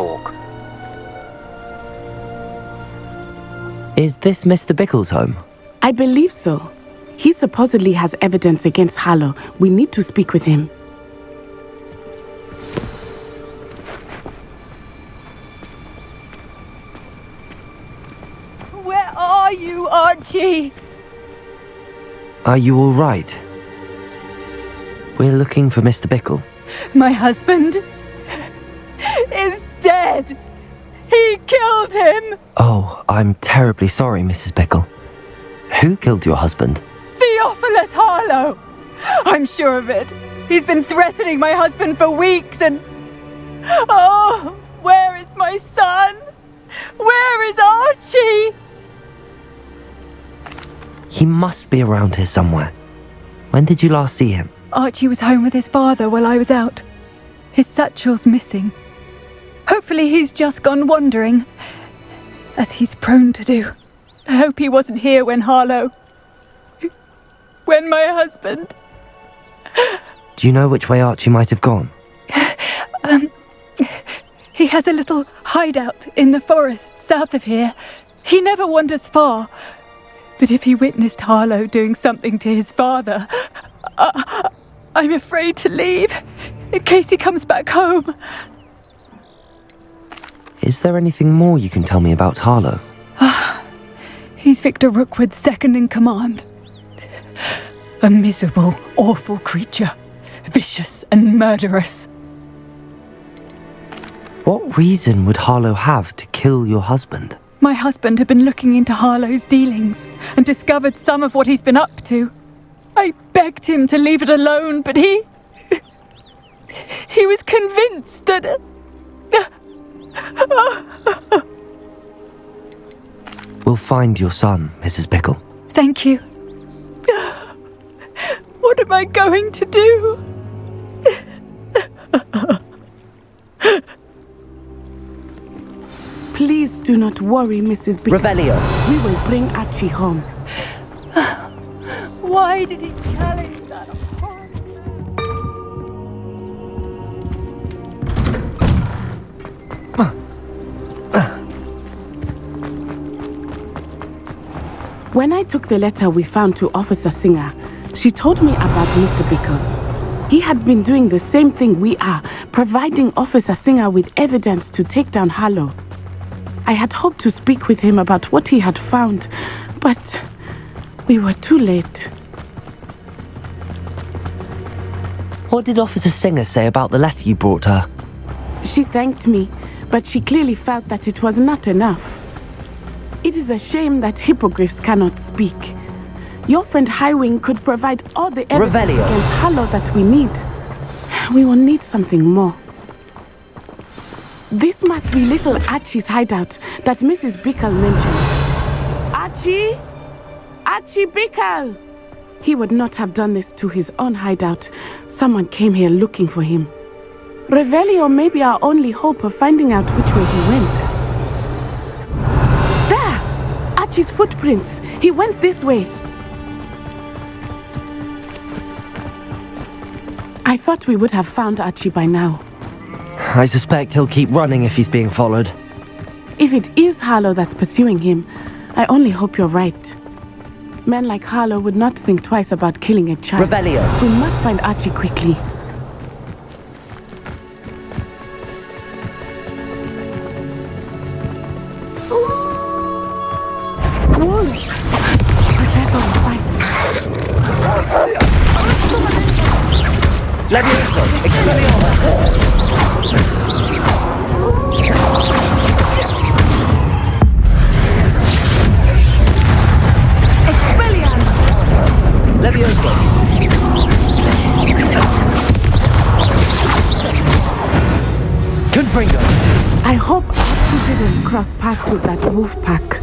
talk. Is this Mr. Bickle's home? I believe so. He supposedly has evidence against Harlow. We need to speak with him. Where are you, Archie? Are you all right? We're looking for Mr. Bickle. My husband is dead. He killed him. Oh, I'm terribly sorry, Mrs. Bickle. Who killed your husband? Theophilus Harlow. I'm sure of it. He's been threatening my husband for weeks and... Oh, where is my son? Where is Archie? He must be around here somewhere. When did you last see him? Archie was home with his father while I was out. His satchel's missing. Hopefully he's just gone wandering, as he's prone to do. I hope he wasn't here when my husband... Do you know which way Archie might have gone? He has a little hideout in the forest south of here. He never wanders far. But if he witnessed Harlow doing something to his father, I'm afraid to leave, in case he comes back home. Is there anything more you can tell me about Harlow? He's Victor Rookwood's second in command. A miserable, awful creature. Vicious and murderous. What reason would Harlow have to kill your husband? My husband had been looking into Harlow's dealings and discovered some of what he's been up to. I begged him to leave it alone, but he was convinced that... We'll find your son, Mrs. Bickle. Thank you. What am I going to do? Please do not worry, Mrs. Bickle. Revelio. We will bring Archie home. Why did he challenge that horrible... When I took the letter we found to Officer Singer, she told me about Mr. Bickle. He had been doing the same thing we are, providing Officer Singer with evidence to take down Harlow. I had hoped to speak with him about what he had found, but we were too late. What did Officer Singer say about the letter you brought her? She thanked me, but she clearly felt that it was not enough. It is a shame that hippogriffs cannot speak. Your friend Highwing could provide all the evidence Revelio. against Harlow that we need. We will need something more. This must be little Archie's hideout that Mrs. Bickle mentioned. Archie? Archie Bickle! He would not have done this to his own hideout. Someone came here looking for him. Revelio may be our only hope of finding out which way he went. There! Archie's footprints. He went this way. I thought we would have found Archie by now. I suspect he'll keep running if he's being followed. If it is Harlow that's pursuing him, I only hope you're right. Men like Harlow would not think twice about killing a child. Revelio. We must find Archie quickly. Whoa! Prepare for the fight. Levioso, Expelliarmus! Levioso! Confringo! I hope Archie didn't cross paths with that wolf pack.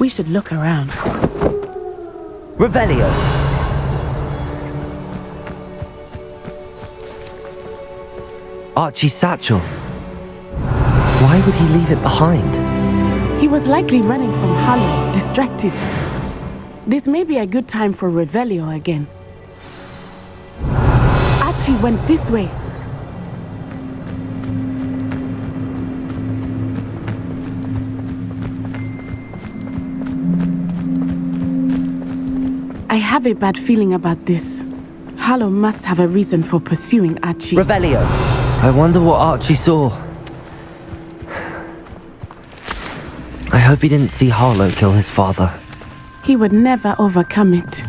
We should look around. Revelio! Archie's satchel. Why would he leave it behind? He was likely running from Harlow, distracted. This may be a good time for Revelio again. Archie went this way. have a bad feeling about this. Harlow must have a reason for pursuing Archie. Revelio. I wonder what Archie saw. I hope he didn't see Harlow kill his father. He would never overcome it.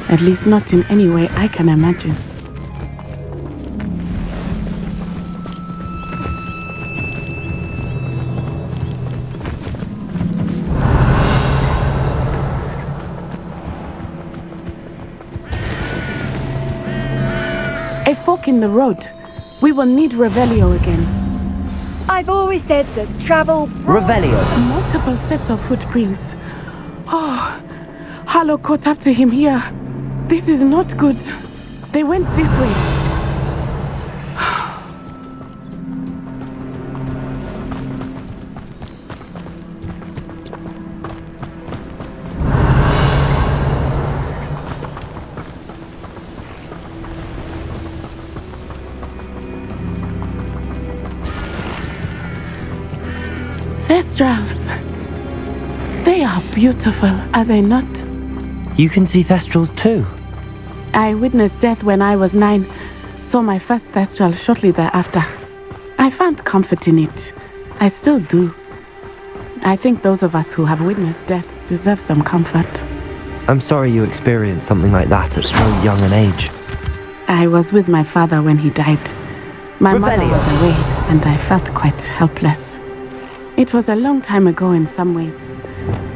At least not in any way I can imagine. A fork in the road. We will need Revelio again. I've always said that travel... Revelio. Multiple sets of footprints. Oh, Harlow caught up to him here. This is not good. They went this way. Thestrals. They are beautiful, are they not? You can see Thestrals too. I witnessed death when I was 9, saw my first Thestral shortly thereafter. I found comfort in it. I still do. I think those of us who have witnessed death deserve some comfort. I'm sorry you experienced something like that at so young an age. I was with my father when he died. My mother was away, and I felt quite helpless. It was a long time ago in some ways,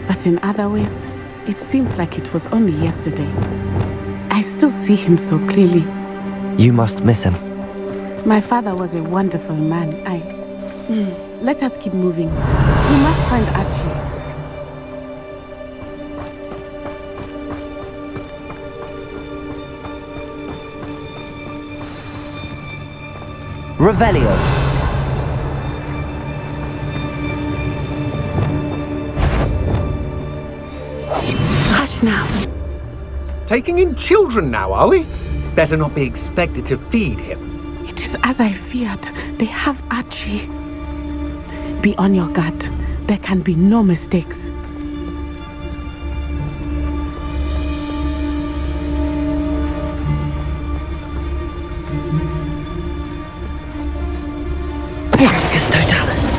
but in other ways, it seems like it was only yesterday. I still see him so clearly. You must miss him. My father was a wonderful man. Let us keep moving. We must find Archie. Revelio. Hush now. Taking in children now, are we? Better not be expected to feed him. It is as I feared. They have Archie. Be on your guard. There can be no mistakes. Perfecus totalis.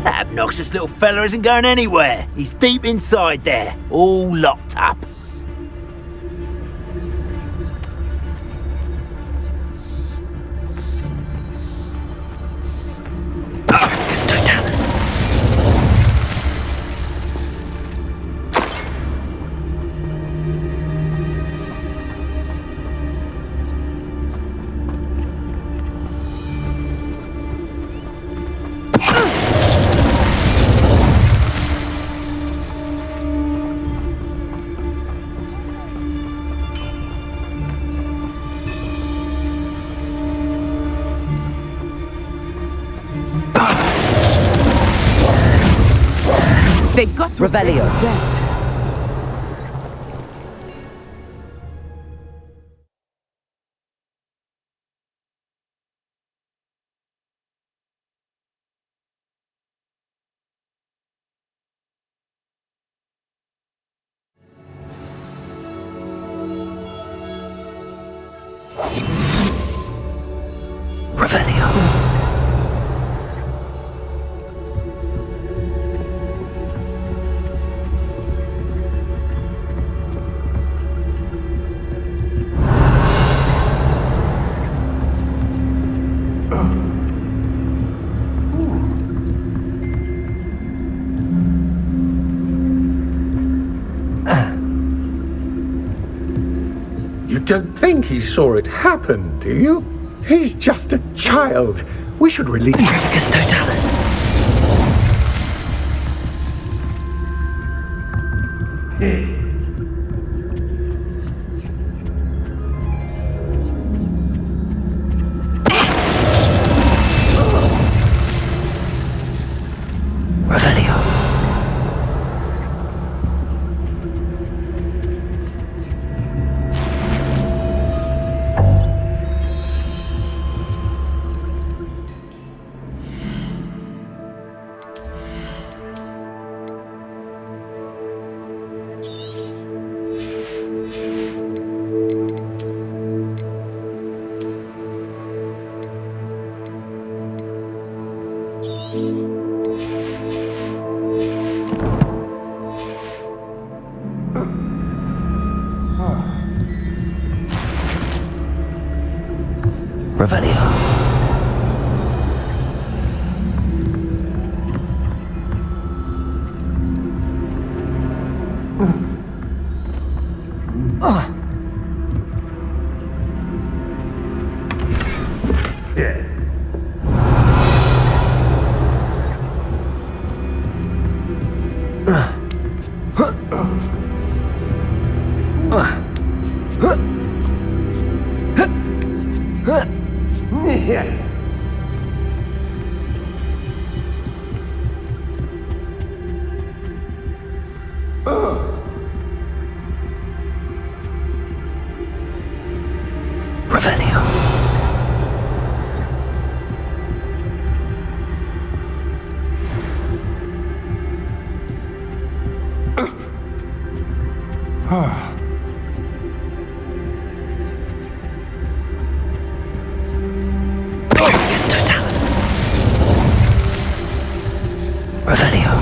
That obnoxious little fella isn't going anywhere. He's deep inside there, all locked up. Perfecus totalis. They got to Revelio. Zed. Revelio. You don't think he saw it happen, do you? He's just a child. We should release him. Perfecus totalis. Revelio. Revelio. It's Totalis. Revelio.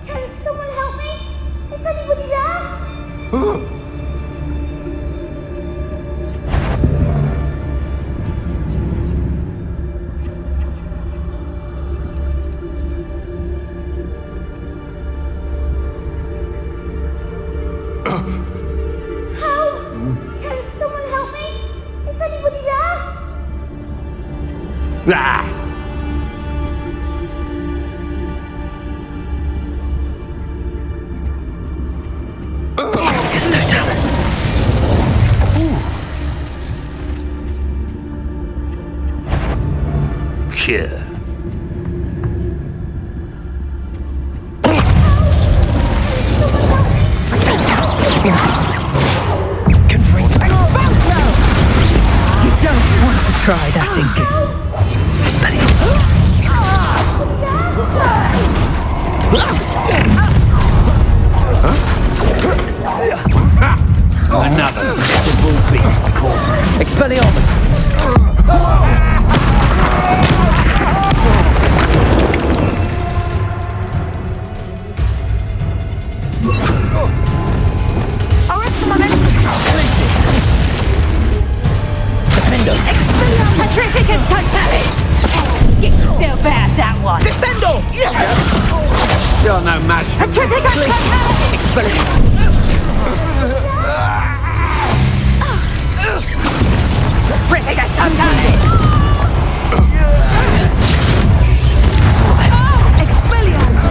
Can someone help me? Is anybody there? Help! Can someone help me? Is anybody there? Ah! It's Totalis. Cure. You don't want to try that again. Another miserable beast called Expelliarmus. Defendo. Petrificus totalis! It's still bad, that one! Defendo! You're no match for me. Petrificus totalis! Expelliarmus. Petrificus totalis! Expelliarmus!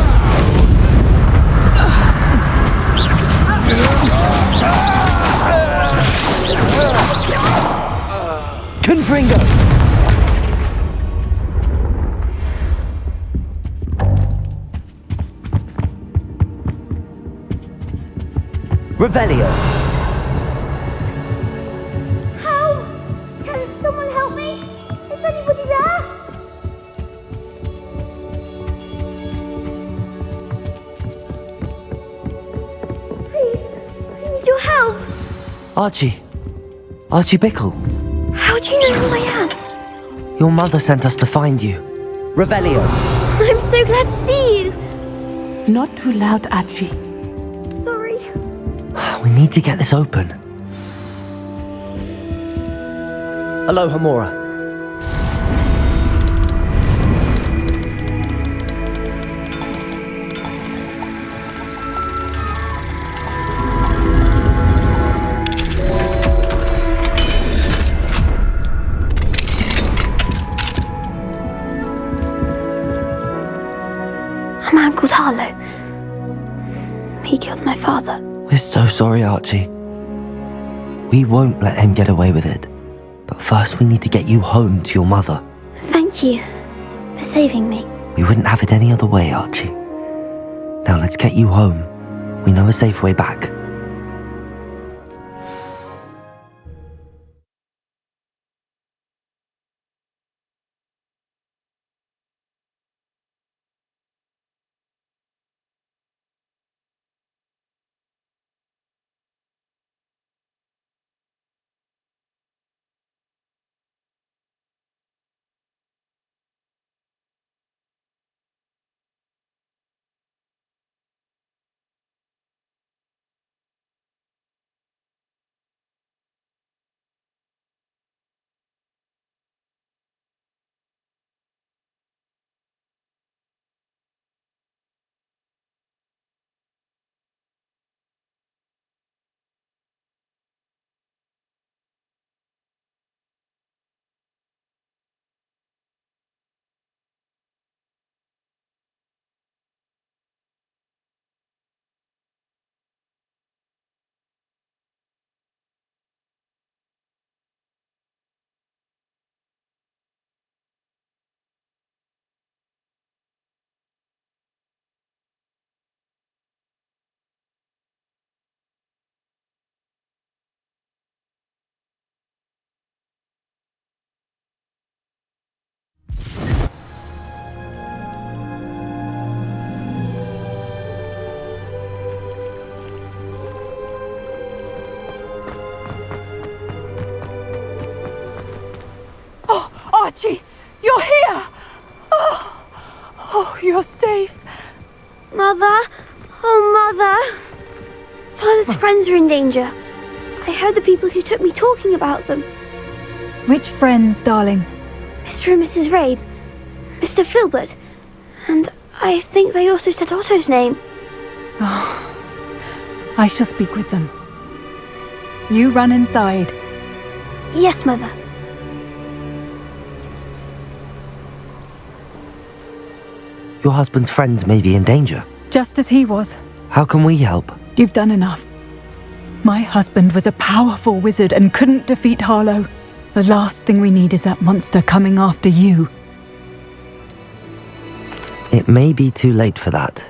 Confringo. Revelio. Help! Can someone help me? Is anybody there? Please, I need your help. Archie. Archie Bickle. How do you know who I am? Your mother sent us to find you. Revelio. I'm so glad to see you. Not too loud, Archie. Sorry. We need to get this open. Hello, Hamora. A man called Harlow. He killed my father. We're so sorry, Archie. We won't let him get away with it. But first we need to get you home to your mother. Thank you for saving me. We wouldn't have it any other way, Archie. Now let's get you home. We know a safe way back. friends are in danger. I heard the people who took me talking about them. Which friends, darling? Mr. and Mrs. Rabe, Mr. Filbert, and I think they also said Otto's name. I shall speak with them. You run inside. Yes, Mother. Your husband's friends may be in danger. Just as he was. How can we help? You've done enough. My husband was a powerful wizard and couldn't defeat Harlow. The last thing we need is that monster coming after you. It may be too late for that.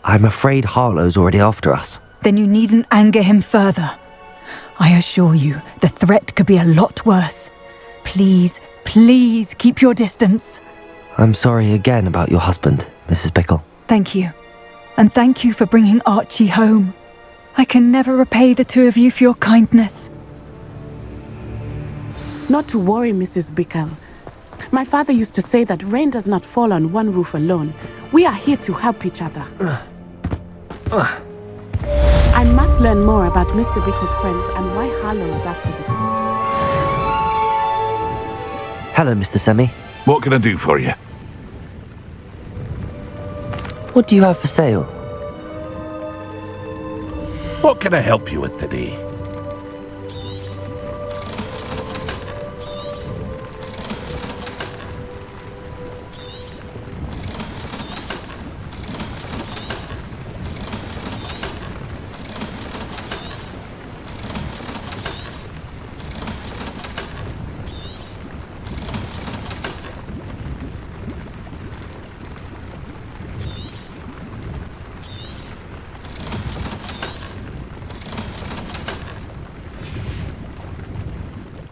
I'm afraid Harlow's already after us. Then you needn't anger him further. I assure you, the threat could be a lot worse. Please, please keep your distance. I'm sorry again about your husband, Mrs. Bickle. Thank you. And thank you for bringing Archie home. I can never repay the two of you for your kindness. Not to worry, Mrs. Bickle. My father used to say that rain does not fall on one roof alone. We are here to help each other. I must learn more about Mr. Bickle's friends and why Harlow is after him. Hello, Mr. Semi. What can I do for you? What do you have for sale? What can I help you with today?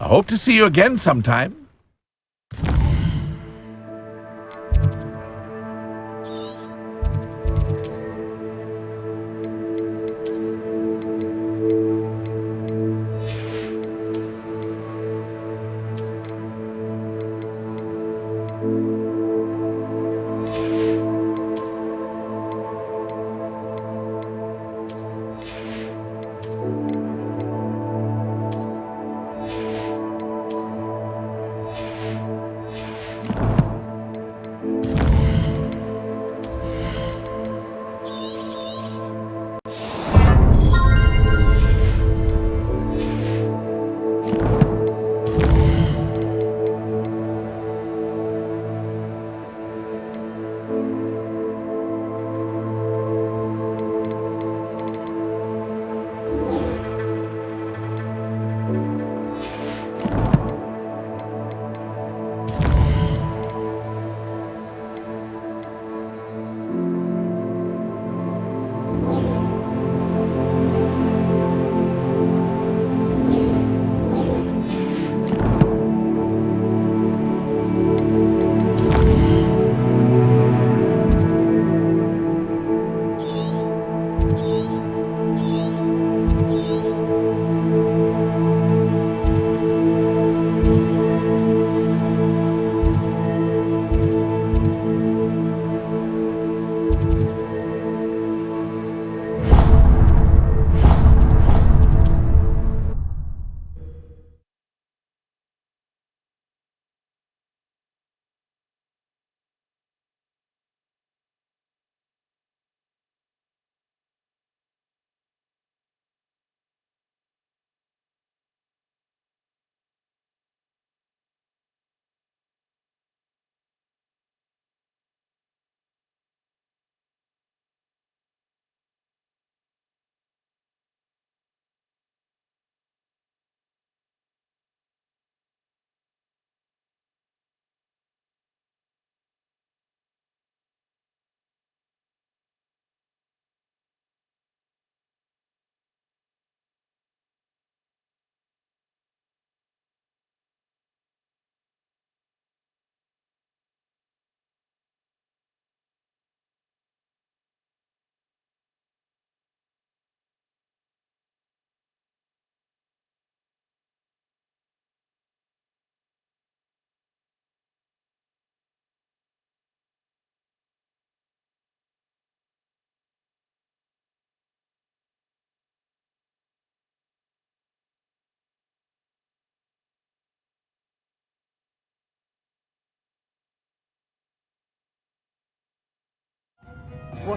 I hope to see you again sometime.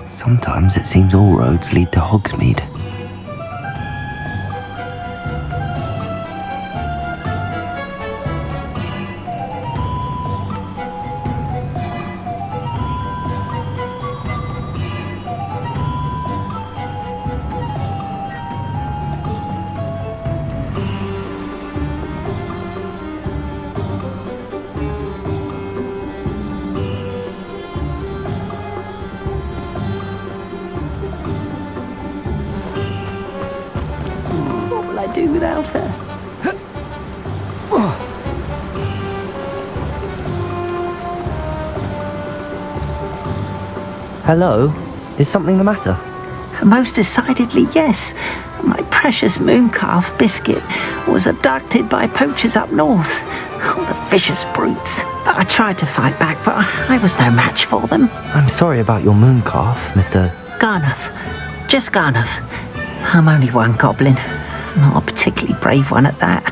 Sometimes it seems all roads lead to Hogsmeade. What will I do without her? Hello? Is something the matter? Most decidedly, yes. My precious mooncalf Biscuit was abducted by poachers up north. Oh, the vicious brutes. I tried to fight back, but I was no match for them. I'm sorry about your mooncalf, Mr. Garnuff. Just Garnuff. I'm only one goblin. Not a particularly brave one at that.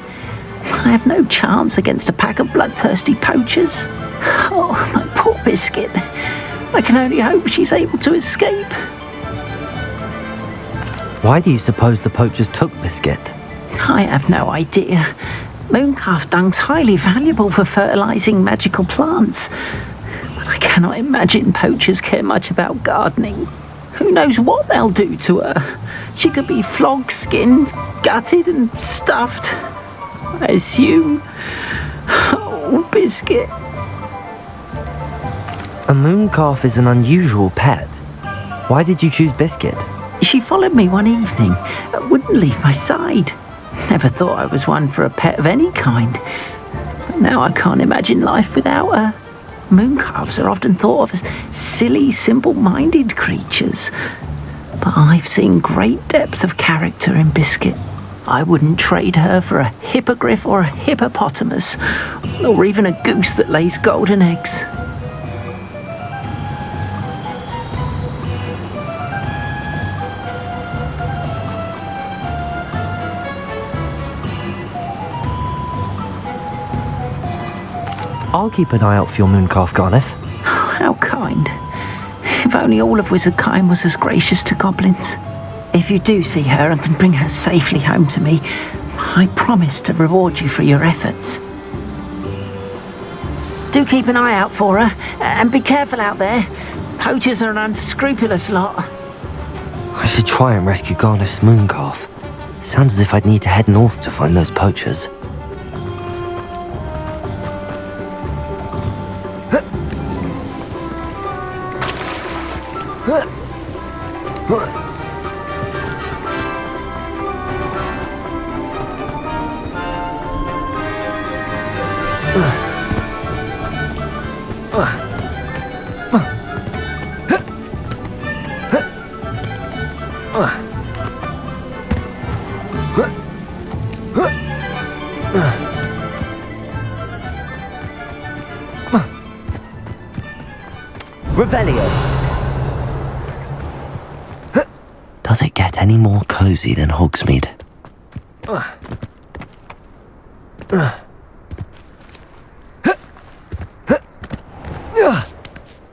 I have no chance against a pack of bloodthirsty poachers. Oh, my poor Biscuit. I can only hope she's able to escape. Why do you suppose the poachers took Biscuit? I have no idea. Mooncalf dung's highly valuable for fertilising magical plants. But I cannot imagine poachers care much about gardening. Who knows what they'll do to her? She could be flogged, skinned, gutted and stuffed. I assume. Oh, Biscuit. A mooncalf is an unusual pet. Why did you choose Biscuit? She followed me one evening, wouldn't leave my side. Never thought I was one for a pet of any kind. But now I can't imagine life without her. Mooncalves are often thought of as silly, simple-minded creatures. But I've seen great depth of character in Biscuit. I wouldn't trade her for a hippogriff or a hippopotamus, or even a goose that lays golden eggs. I'll keep an eye out for your mooncalf, Garnuff. How kind. If only all of Wizardkind was as gracious to goblins. If you do see her and can bring her safely home to me, I promise to reward you for your efforts. Do keep an eye out for her, and be careful out there. Poachers are an unscrupulous lot. I should try and rescue Garnuff's mooncalf. Sounds as if I'd need to head north to find those poachers. Revelio! Does it get any more cozy than Hogsmeade?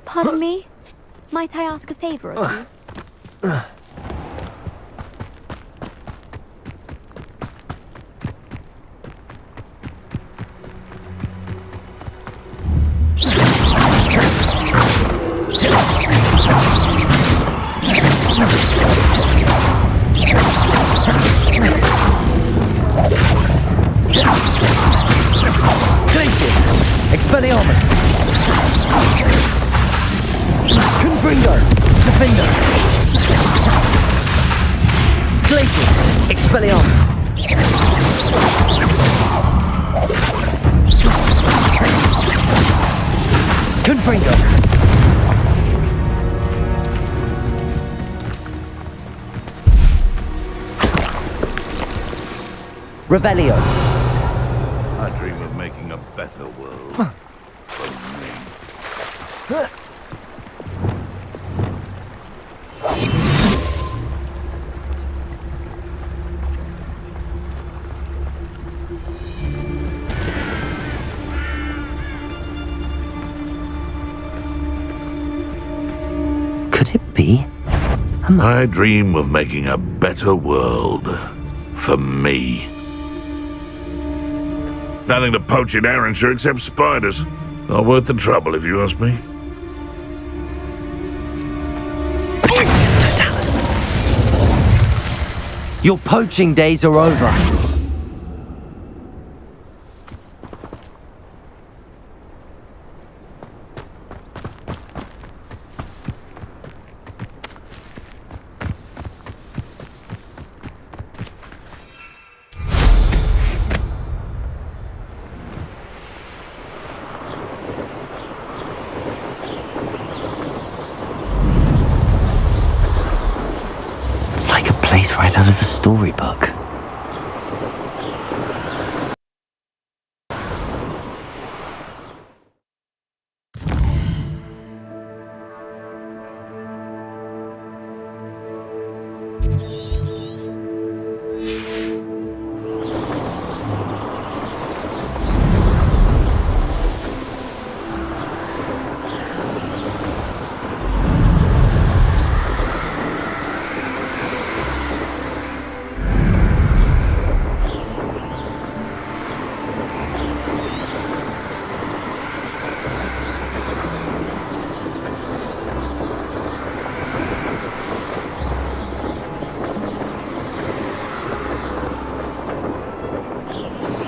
Pardon me? Might I ask a favour of you? Expelliarmus! Confringo! Defender! Glacius! Expelliarmus! Confringo! Revelio! I dream of making a better world for me. could it be? I dream of making a better world for me. Nothing to poach in Arrowshire except spiders. Not worth the trouble, if you ask me. Patricius Totalis. Your poaching days are over. It's like a place right out of a storybook.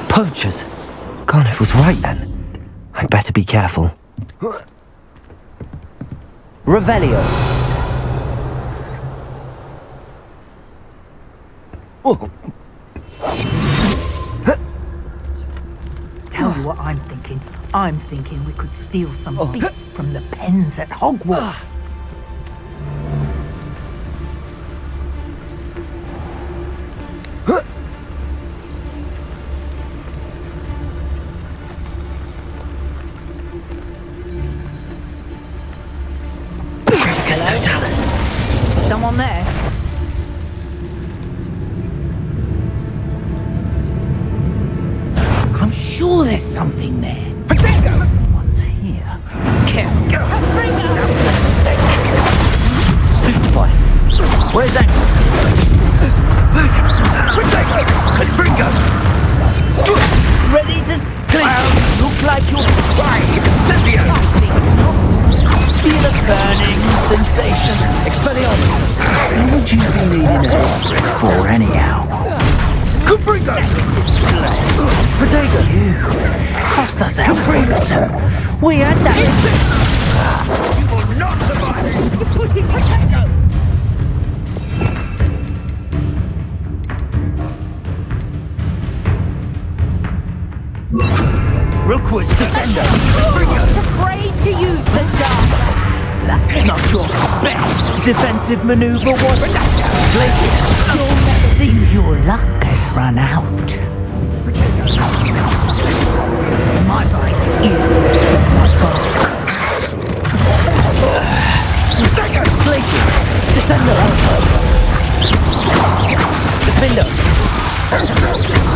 Poachers. Garniff was right then. I'd better be careful. Revelio. Tell you what I'm thinking. I'm thinking we could steal some beasts from the pens at Hogwarts. Someone there? I'm sure there's something there. What's here? Careful. Stupefy. Where's that? Ready to look like you're flying. Feel a burning sensation. Expelliarmus. What would you be needing it for anyhow? Caprigo! Protego. You cost us our ransom. We had that. You will not survive! Protego! Rookwood, Descender! Afraid to use the dark. Not your best defensive maneuver, was it? Places. Seems your luck has run out. My bite is my bark. Places. Descender. Defender.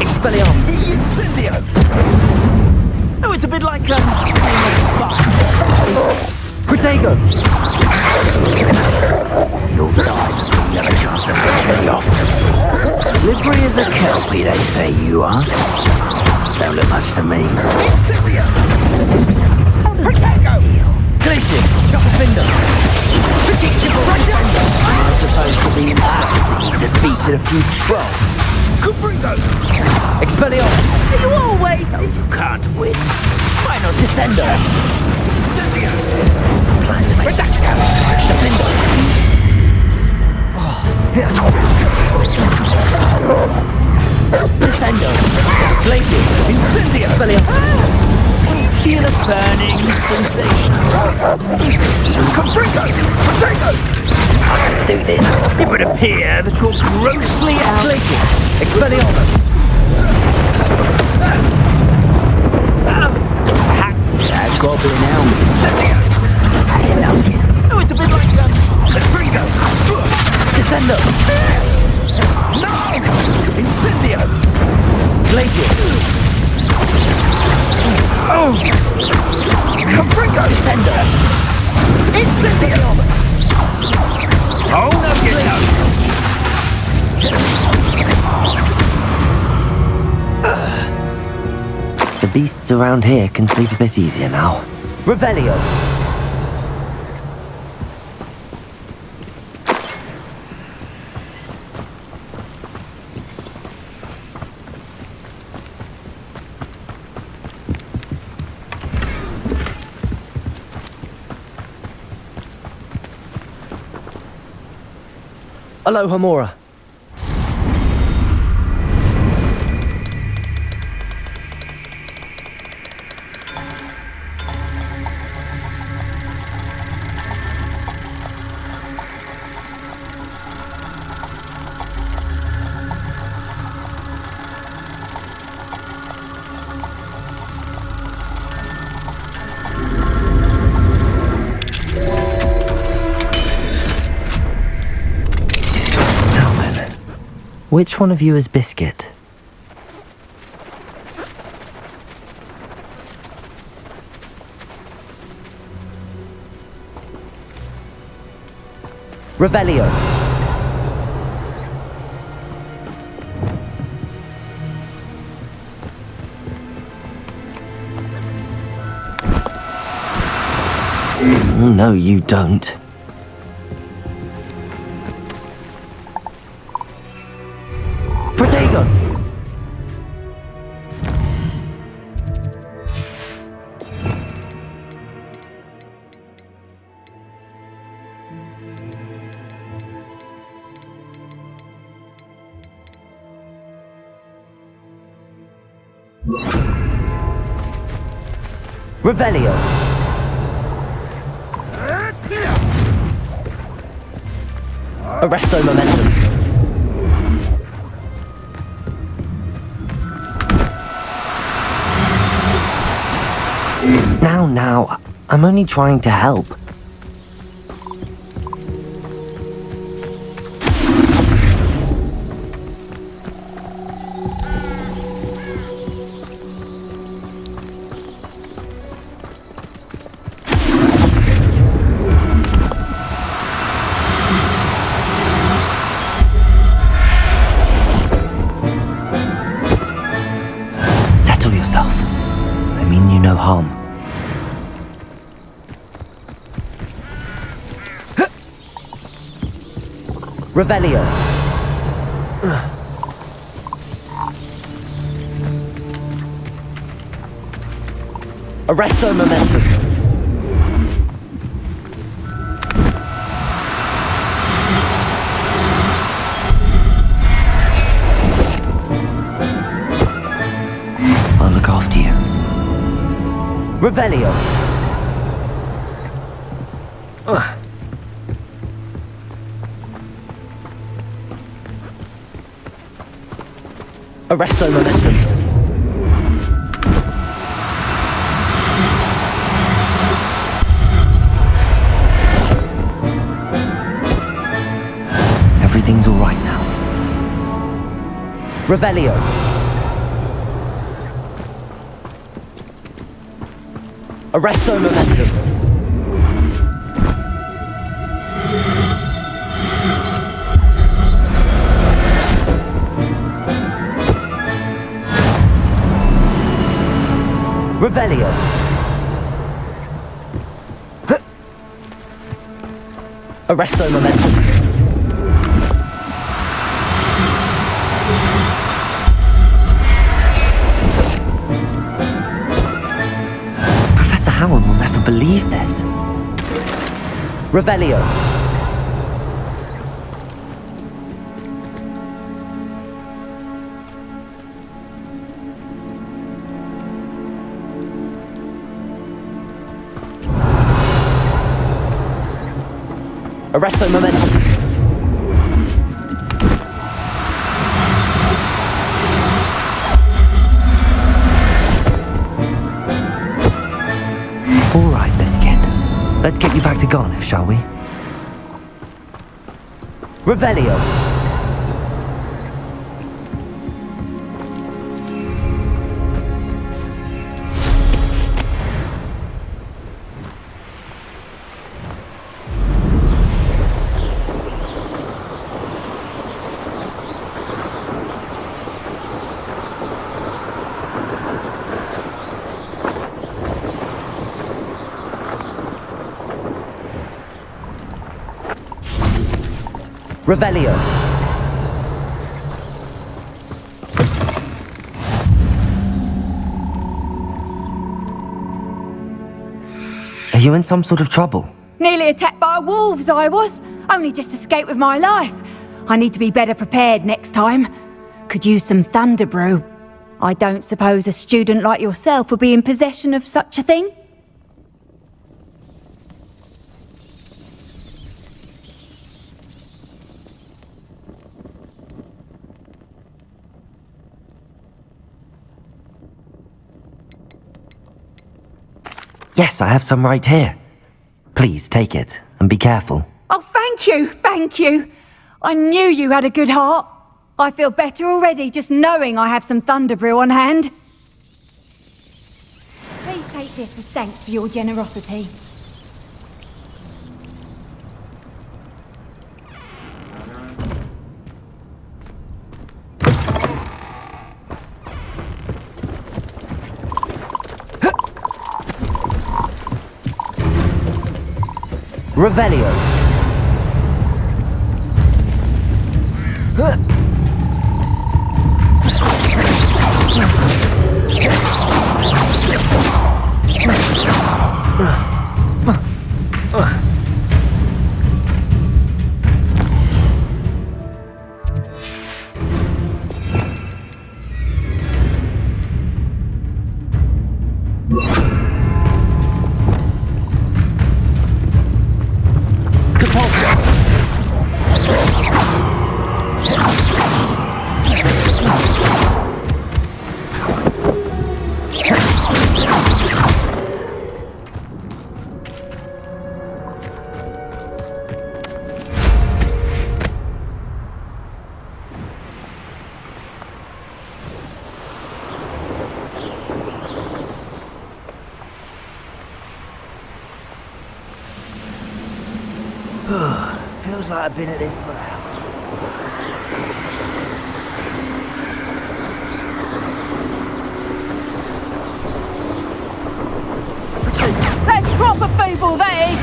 Expelliarmus. Incendio! Oh, it's a bit like, Protego. You'll die before you have a chance to finish me off. Slippery as a kelpie, they say you are. Don't look much to me. Incendio! Protego! Glacius. Defender. Predictable Descender! I'm supposed to be impressed that you defeated a few trolls. Caprigo! Expelliarmus. You always... No, you can't win. Why not Descender? Incendio! Plan to make that damage. Defender. Descender. Glacius. Incendio! Expelliarmus. Feel a burning sensation. Caprigo! Protego! I can do this. It would appear that you're grossly out... Glacius. Expelliarmus. That goblin helmet. Had enough yet. Oh, it's a bit like, Caprigo! Descender. No! Incendio! Glacius. Oh! Caprigo! Descender. Incendio! Oh, no, you don't. The beasts around here can sleep a bit easier now. Revelio! Aloha Mora. Which one of you is Biscuit? Revelio. No, you don't. Protego! Revelio! Arresto momentum. Now, I'm only trying to help. Settle yourself. I mean you no harm. Revelio. Arresto momentum. I'll look after you. Revelio. Arresto momentum. Everything's all right now. Revelio. Arresto momentum. Revelio. Arresto momentum. Professor Howard will never believe this. Revelio. Arresto momentum. All right, Biscuit. Let's get you back to Garniff, shall we? Revelio. Revelio. Are you in some sort of trouble? Nearly attacked by wolves, I was. Only just escaped with my life. I need to be better prepared next time. Could use some thunder brew. I don't suppose a student like yourself would be in possession of such a thing? Yes, I have some right here. Please take it, and be careful. Oh, thank you, thank you. I knew you had a good heart. I feel better already just knowing I have some thunder brew on hand. Please take this as thanks for your generosity. Revelio. Feels like I've been at this for hours. That's proper feeble, that is!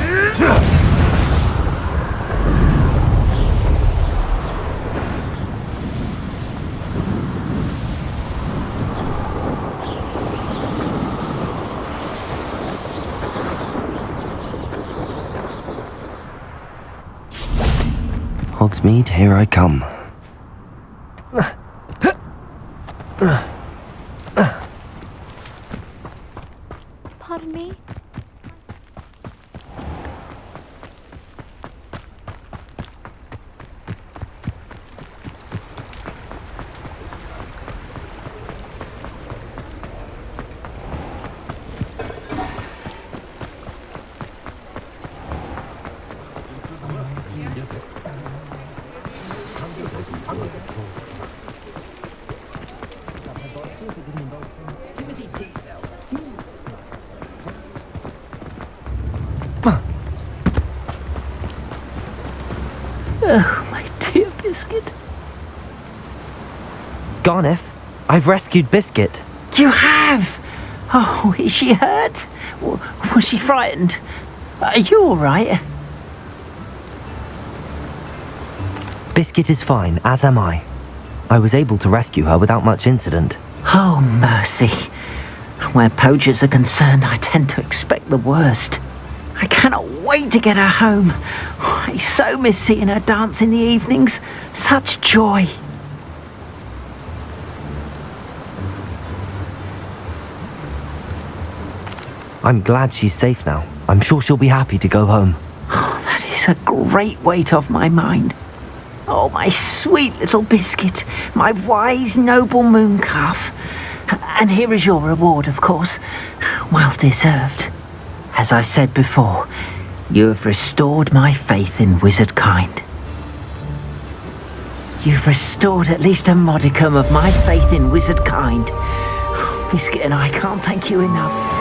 Hogsmeade, here I come. Pardon me? Oh, my dear Biscuit. Garneth, I've rescued Biscuit. You have? Oh, is she hurt? Was she frightened? Are you all right? Biscuit is fine, as am I. I was able to rescue her without much incident. Oh, mercy. Where poachers are concerned, I tend to expect the worst. I cannot wait to get her home. I so miss seeing her dance in the evenings. Such joy. I'm glad she's safe now. I'm sure she'll be happy to go home. Oh, that is a great weight off my mind. Oh, my sweet little Biscuit, my wise, noble moon calf. And here is your reward, of course. Well deserved. As I said before, you have restored my faith in wizard kind. You've restored at least a modicum of my faith in wizard kind. Biscuit and I can't thank you enough.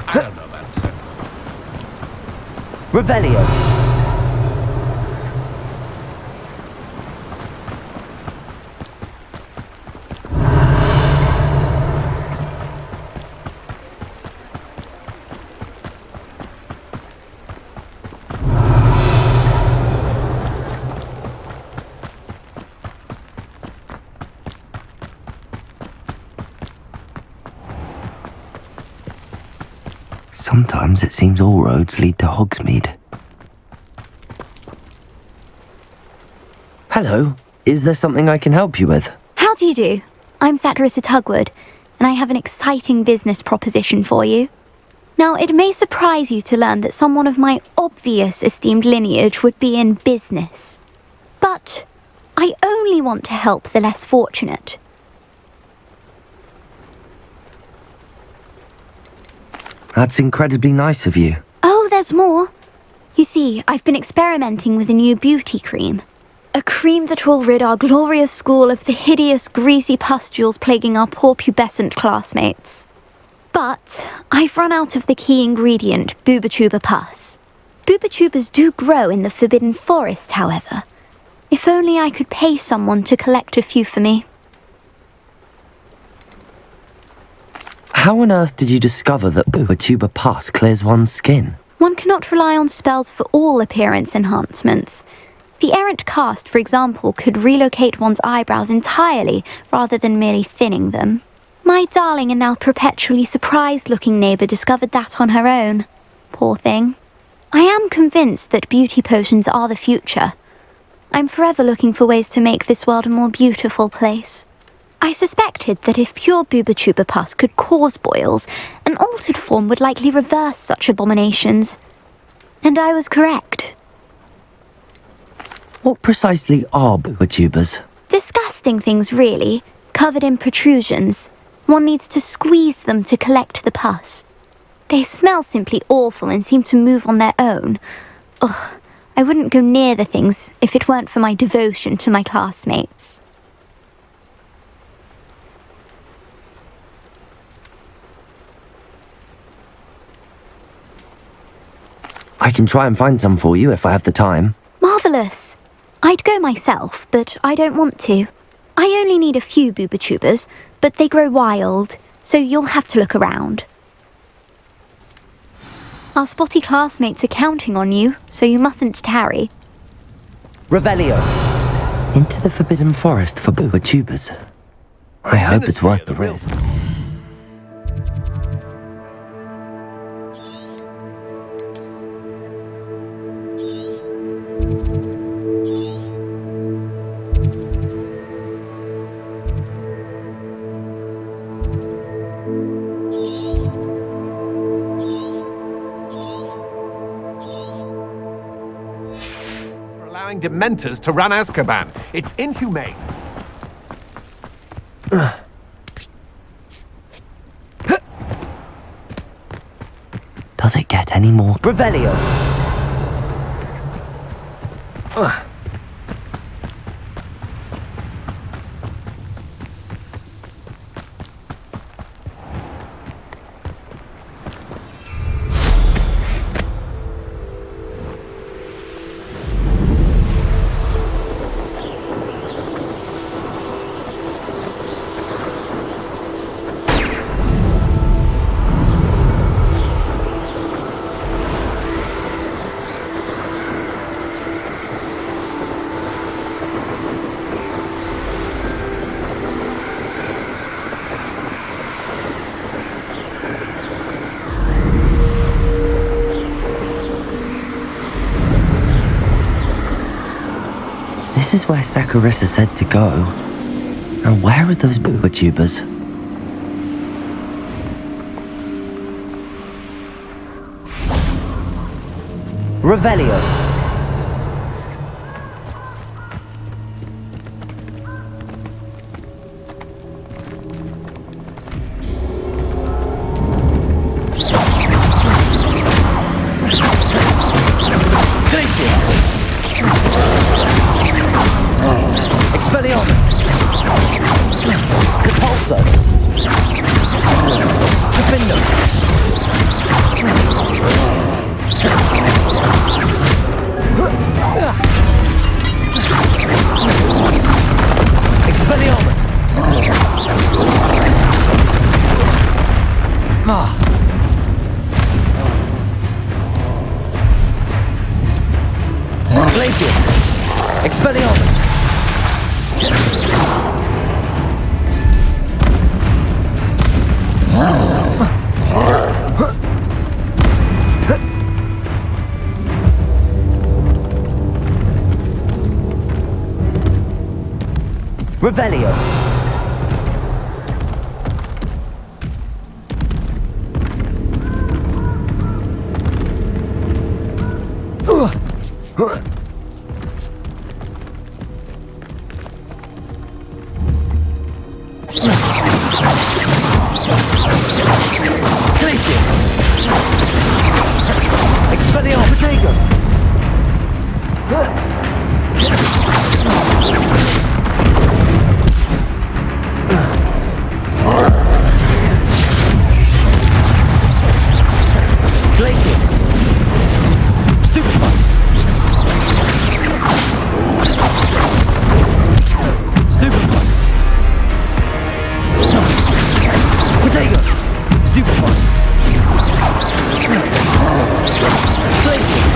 I don't know about so. Revelio. Sometimes it seems all roads lead to Hogsmeade. Hello, is there something I can help you with? How do you do? I'm Satirissa Tugwood, and I have an exciting business proposition for you. Now, it may surprise you to learn that someone of my obvious esteemed lineage would be in business. But I only want to help the less fortunate. That's incredibly nice of you. Oh, there's more. You see, I've been experimenting with a new beauty cream. A cream that will rid our glorious school of the hideous, greasy pustules plaguing our poor pubescent classmates. But I've run out of the key ingredient, Booba-Tuba pus. Booba-Tubas do grow in the Forbidden Forest, however. If only I could pay someone to collect a few for me. How on earth did you discover that Booba-Tuba pus clears one's skin? One cannot rely on spells for all appearance enhancements. The errant cast, for example, could relocate one's eyebrows entirely rather than merely thinning them. My darling and now perpetually surprised-looking neighbour discovered that on her own. Poor thing. I am convinced that beauty potions are the future. I'm forever looking for ways to make this world a more beautiful place. I suspected that if pure Booba-Tuba pus could cause boils, an altered form would likely reverse such abominations. And I was correct. What precisely are Booba-Tubas? Disgusting things, really, covered in protrusions. One needs to squeeze them to collect the pus. They smell simply awful and seem to move on their own. Ugh, I wouldn't go near the things if it weren't for my devotion to my classmates. I can try and find some for you if I have the time. Marvellous. I'd go myself, but I don't want to. I only need a few Booba-Tubas, but they grow wild, so you'll have to look around. Our spotty classmates are counting on you, so you mustn't tarry. Revelio. Into the Forbidden Forest for Booba-Tubas. I hope it's worth the risk. Allowing Dementors to run Azkaban. It's inhumane. Does it get any more? Revelio. This is where Satirissa said to go. Now where are those Booba-Tubas? Revelio. Expelliarmus! Repulso! Defender! Glacius! Expelliarmus! Revelio! Glacius! Expelliarmus! Protego! Glacius! Stupefy! Stupefy! Protego! Stupefy! Glacius!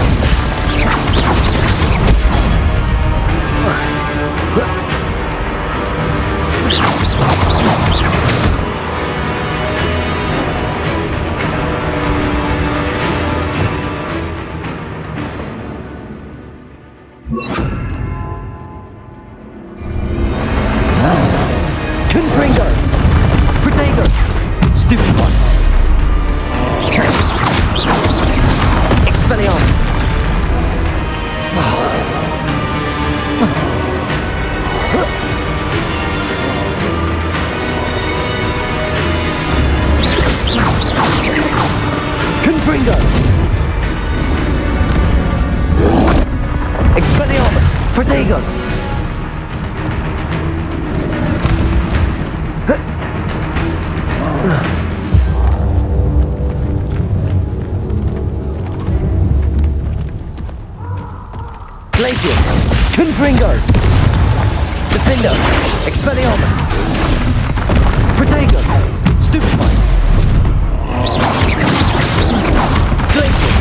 Confringo! Protego! Stupefy! Expelliarmus! Confringo! Expelliarmus! Protego! Glacius! Confringo! Defendo! Expelliarmus! Protego! Stupefy! Glacius!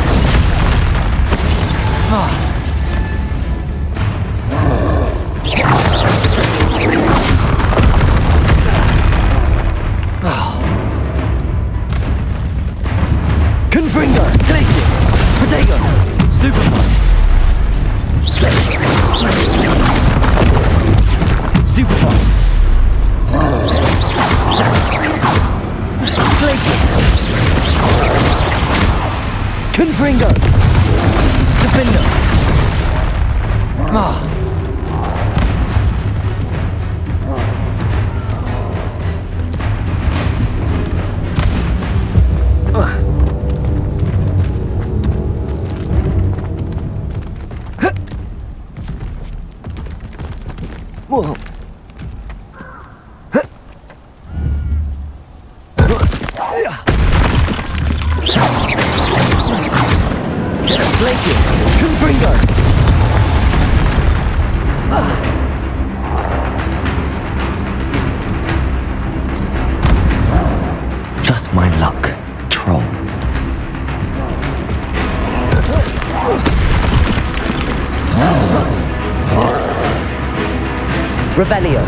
Confringo! Glacius! Protego! Stupefy! Stupefy! Glacius! Confringo! Defender! Whoa. Glacius! Confringo! Just my luck, troll. Revelio.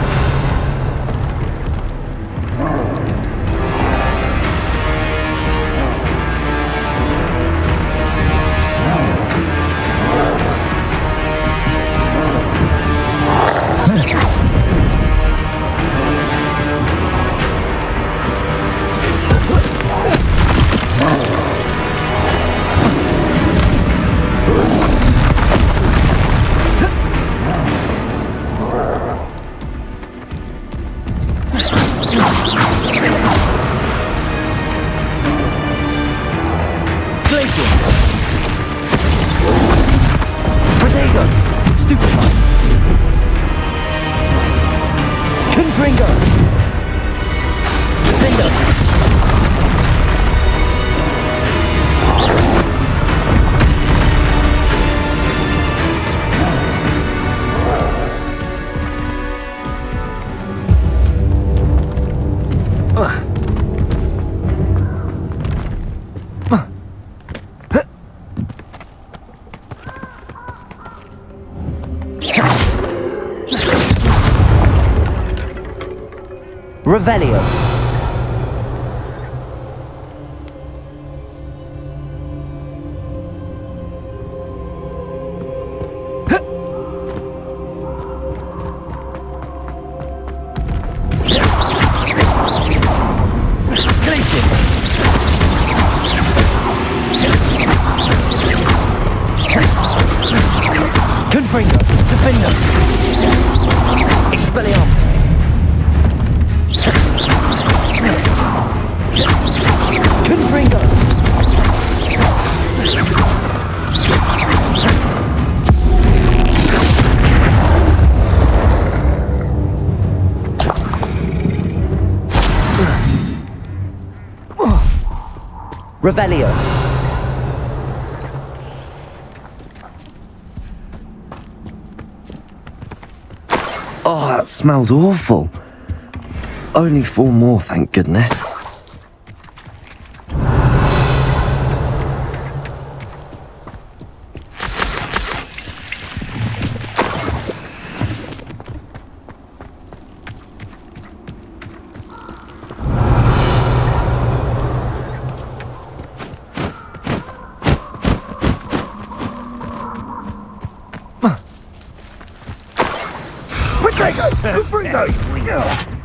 Revelio. Confringo, Defender, Expelliarmus, Confringo, Revelio. Oh, that smells awful. Only 4 more, thank goodness.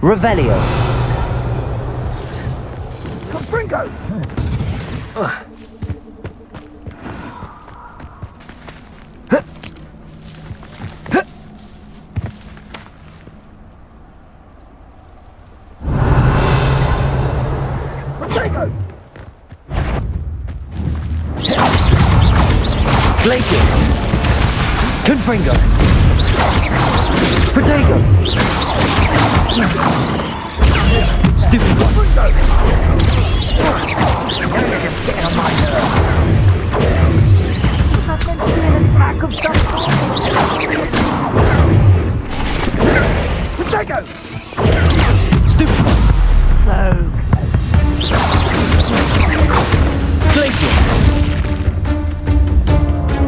Revelio. Confringo! Glacius. Confringo. Protego. Stupid one. Stupid one. Glacius.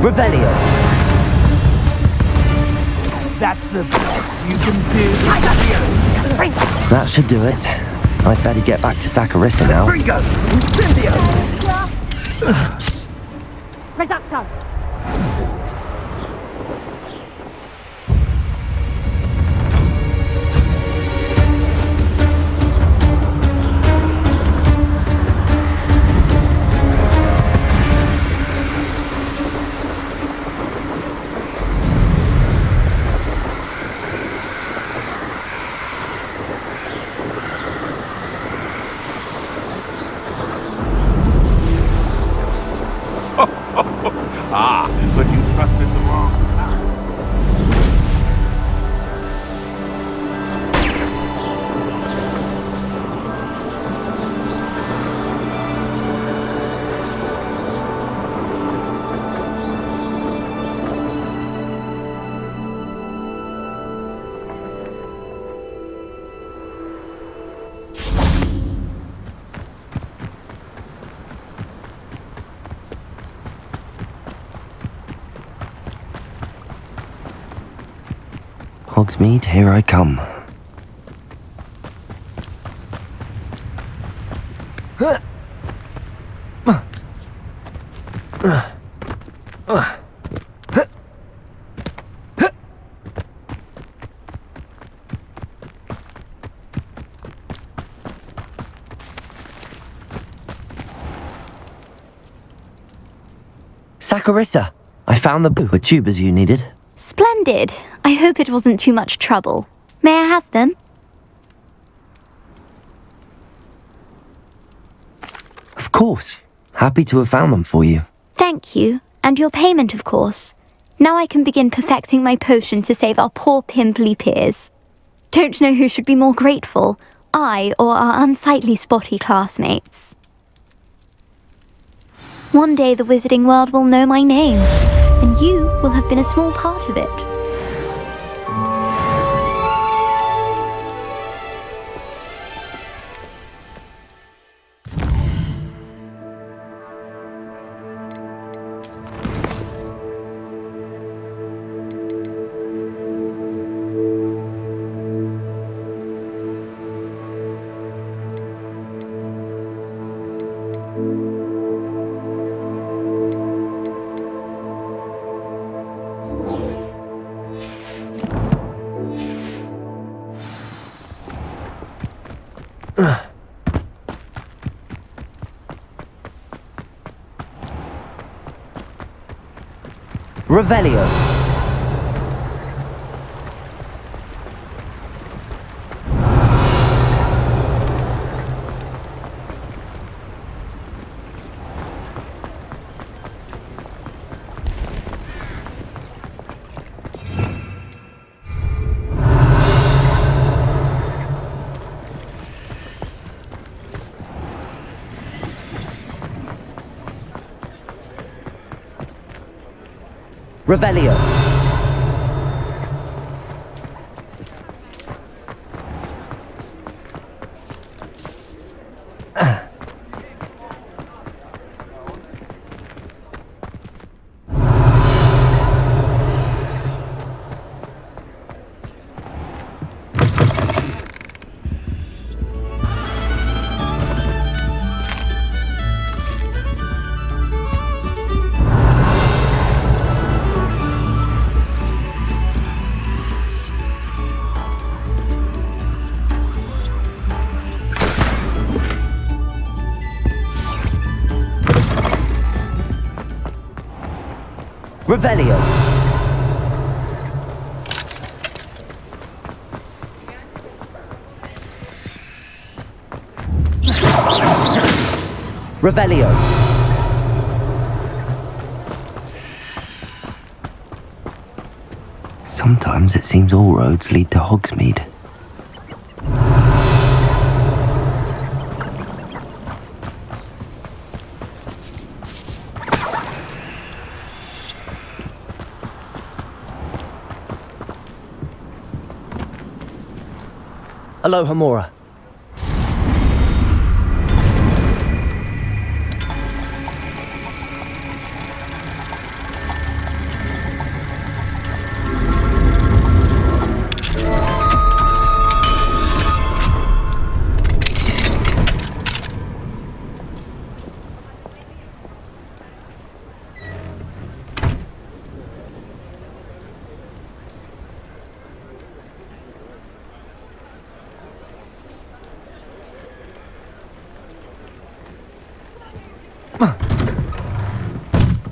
Revelio. That's the best you can do. That should do it. I'd better get back to Saccharissa now. Reducto. But you trusted the wrong guy. Hogsmeade, here I come. Saccharissa, I found the book with tubers you needed. Splendid. I hope it wasn't too much trouble. May I have them? Of course. Happy to have found them for you. Thank you. And your payment, of course. Now I can begin perfecting my potion to save our poor pimply peers. Don't know who should be more grateful, I or our unsightly spotty classmates. One day the wizarding world will know my name, and you will have been a small part of it. Revelio. Revelio. Revelio. Revelio. Sometimes it seems all roads lead to Hogsmeade. Aloha Mora.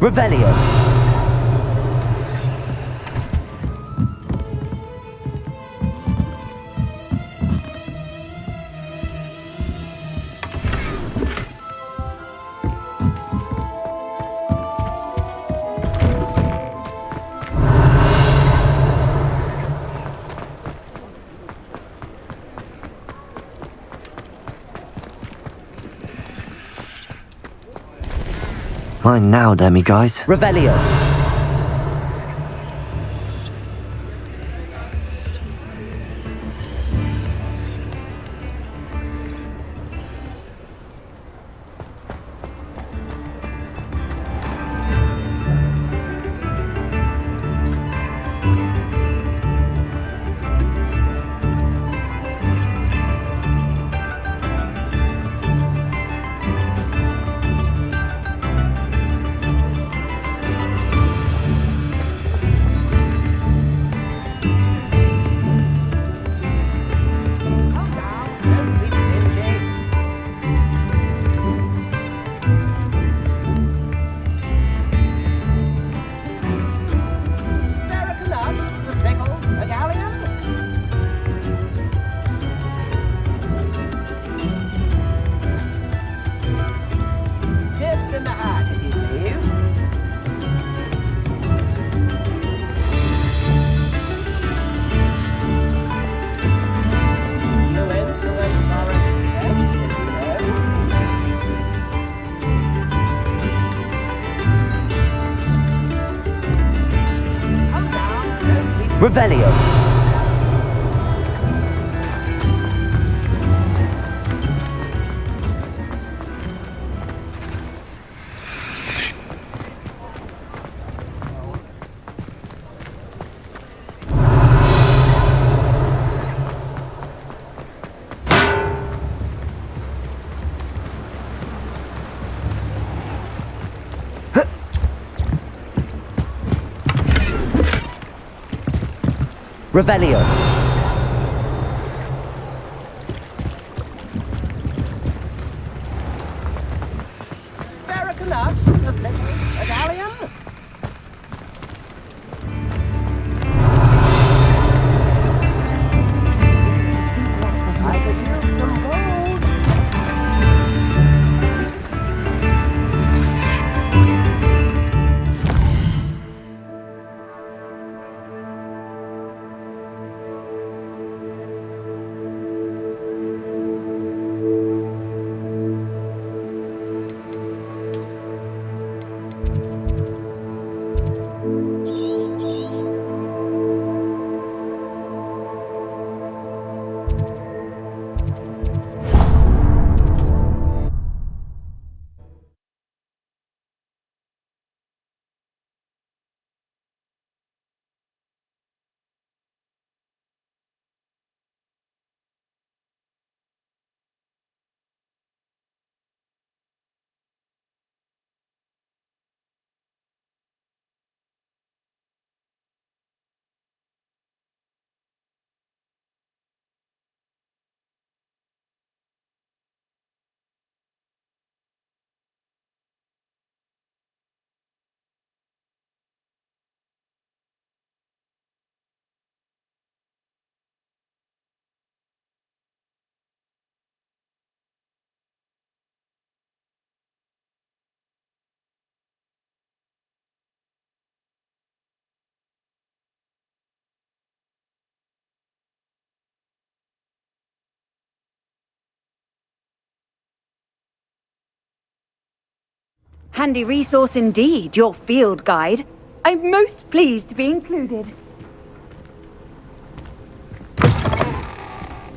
Revelio. Mine now, demi-guys. Revelio. Revelio. Revelio. enough. Just let me medallion. I could use some gold. Handy resource indeed, your field guide. I'm most pleased to be included.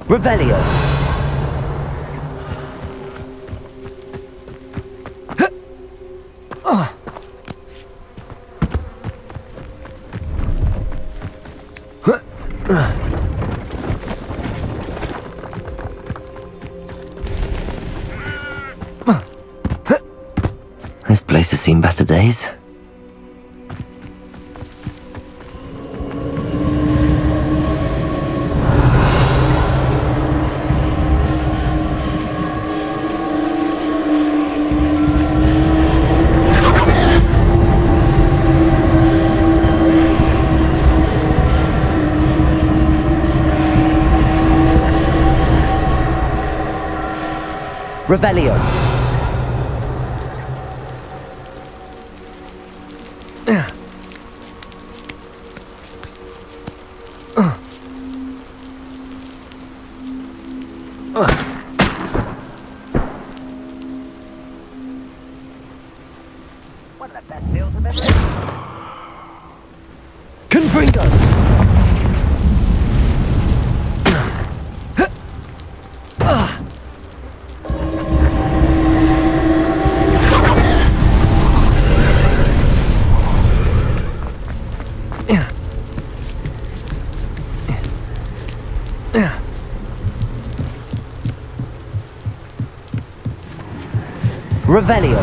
Revelio. This place has seen better days. Revelio. One of the best meals I've ever eaten. Confringo. Revelio.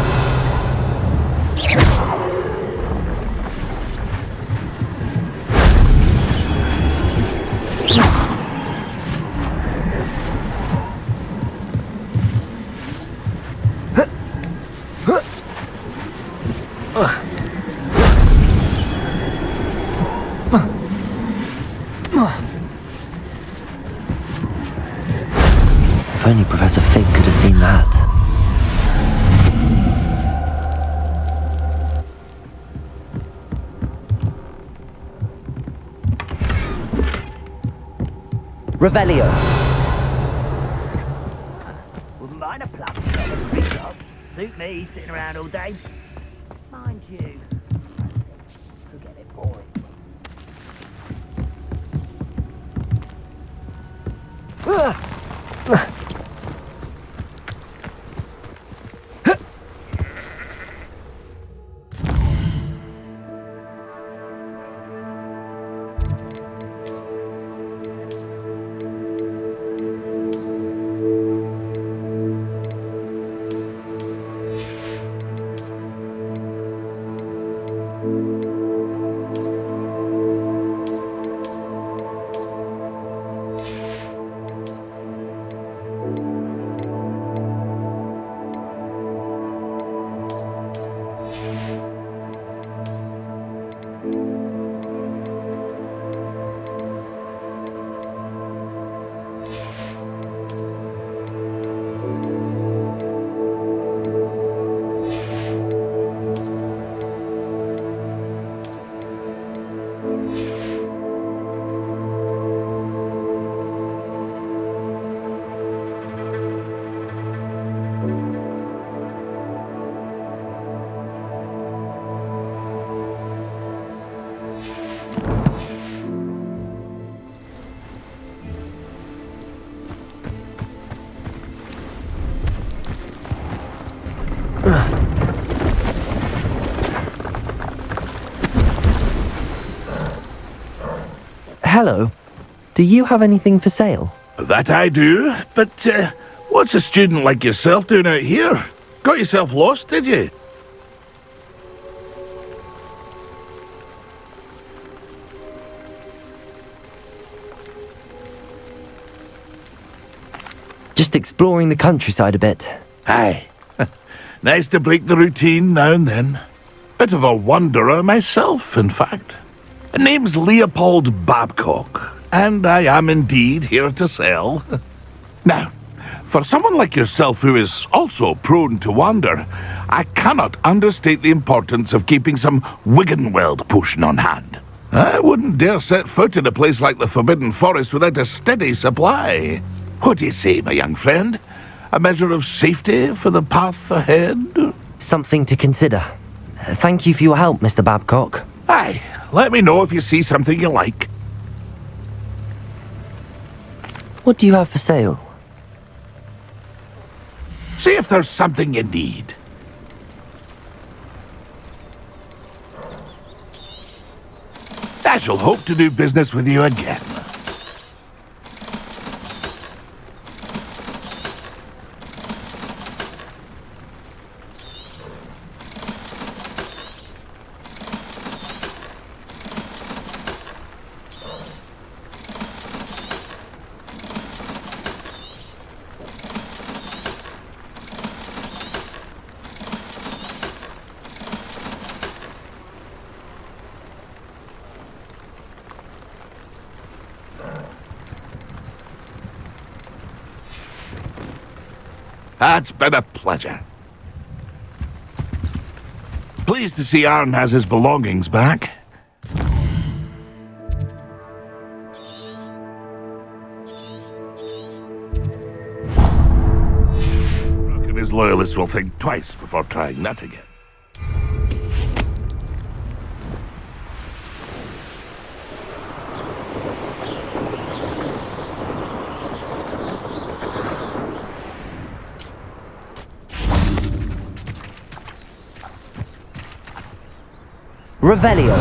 If only Professor Fig could have seen that. Revelio. Wouldn't mind a plum shop at the big shop. Suit me, sitting around all day. Mind you. Forget it, boy. Hello. Do you have anything for sale? That I do, but what's a student like yourself doing out here? Got yourself lost, did you? Just exploring the countryside a bit. Aye. Nice to break the routine now and then. Bit of a wanderer myself, in fact. Name's Leopold Babcock, and I am indeed here to sell. Now, for someone like yourself who is also prone to wander, I cannot understate the importance of keeping some Wiggenweld potion on hand. I wouldn't dare set foot in a place like the Forbidden Forest without a steady supply. What do you say, my young friend? A measure of safety for the path ahead? Something to consider. Thank you for your help, Mr. Babcock. Aye, let me know if you see something you like. What do you have for sale? See if there's something you need. I shall hope to do business with you again. It's been a pleasure. Pleased to see Arn has his belongings back. Rook and his loyalists will think twice before trying that again. Revelio.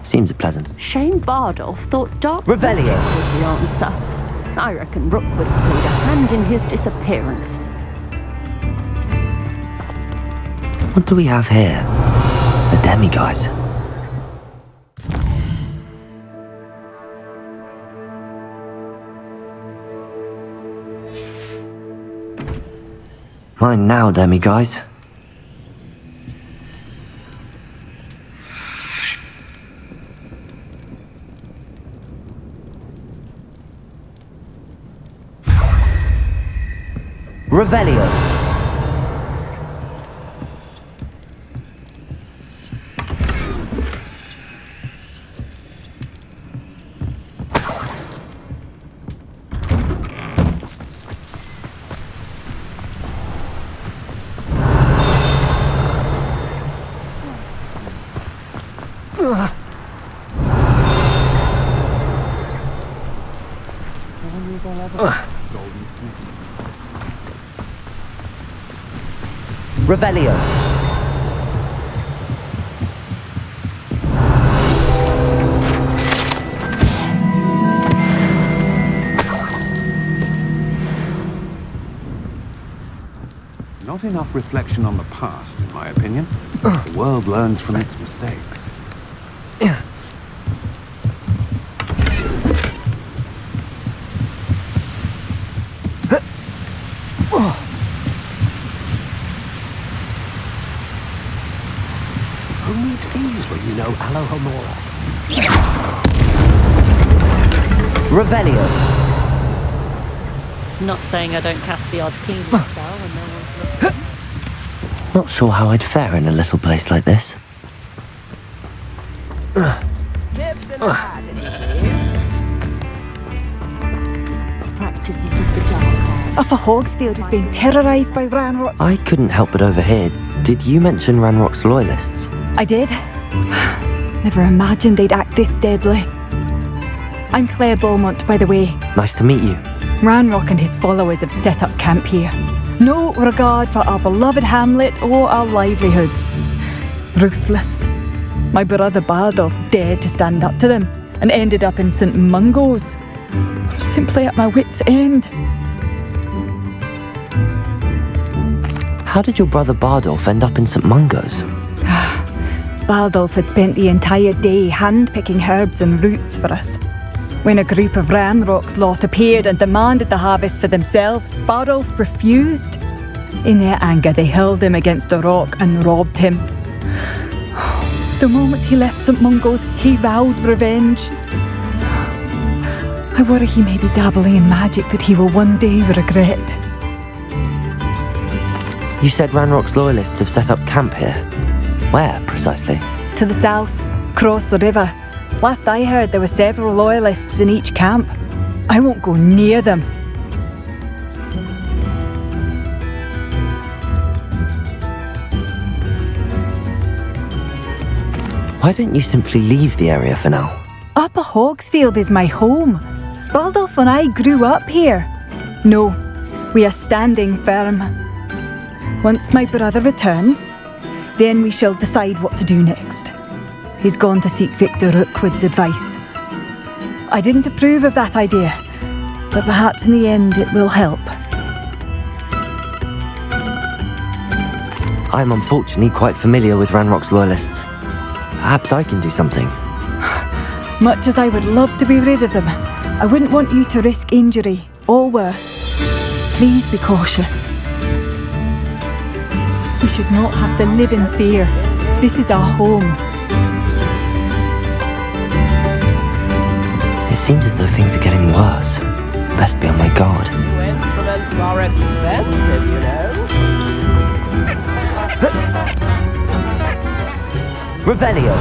Seems pleasant. Shane Bardolph thought dark Revelio was the answer. I reckon Rookwood's played a hand in his disappearance. What do we have here? A demiguise. Mine now, demiguise. Revelio. Revelio. Not enough reflection on the past, in my opinion. The world learns from its mistakes. Who needs ease when you know Alohomora? Revelio. Not saying I don't cast the odd cleaning spell when no one's looking. Not sure how I'd fare in a little place like this. Practices of the dark arts. Upper Hogsfield is being terrorised by Ranrock. I couldn't help but overhear. Did you mention Ranrock's loyalists? I did. Never imagined they'd act this deadly. I'm Claire Beaumont, by the way. Nice to meet you. Ranrock and his followers have set up camp here. No regard for our beloved hamlet or our livelihoods. Ruthless. My brother Bardolph dared to stand up to them and ended up in St. Mungo's. Simply at my wit's end. How did your brother Bardolph end up in St. Mungo's? Bardolph had spent the entire day hand-picking herbs and roots for us. When a group of Ranrock's lot appeared and demanded the harvest for themselves, Bardolph refused. In their anger, they hurled him against a rock and robbed him. The moment he left St. Mungo's, he vowed revenge. I worry he may be dabbling in magic that he will one day regret. You said Ranrock's loyalists have set up camp here. Where, precisely? To the south, across the river. Last I heard, there were several loyalists in each camp. I won't go near them. Why don't you simply leave the area for now? Upper Hogsfield is my home. Bardolph and I grew up here. No, we are standing firm. Once my brother returns, then we shall decide what to do next. He's gone to seek Victor Rookwood's advice. I didn't approve of that idea, but perhaps in the end it will help. I'm unfortunately quite familiar with Ranrock's loyalists. Perhaps I can do something. Much as I would love to be rid of them, I wouldn't want you to risk injury, or worse. Please be cautious. We should not have to live in fear. This is our home. It seems as though things are getting worse. Best be on my guard. Instruments are expensive, you know. Revelio.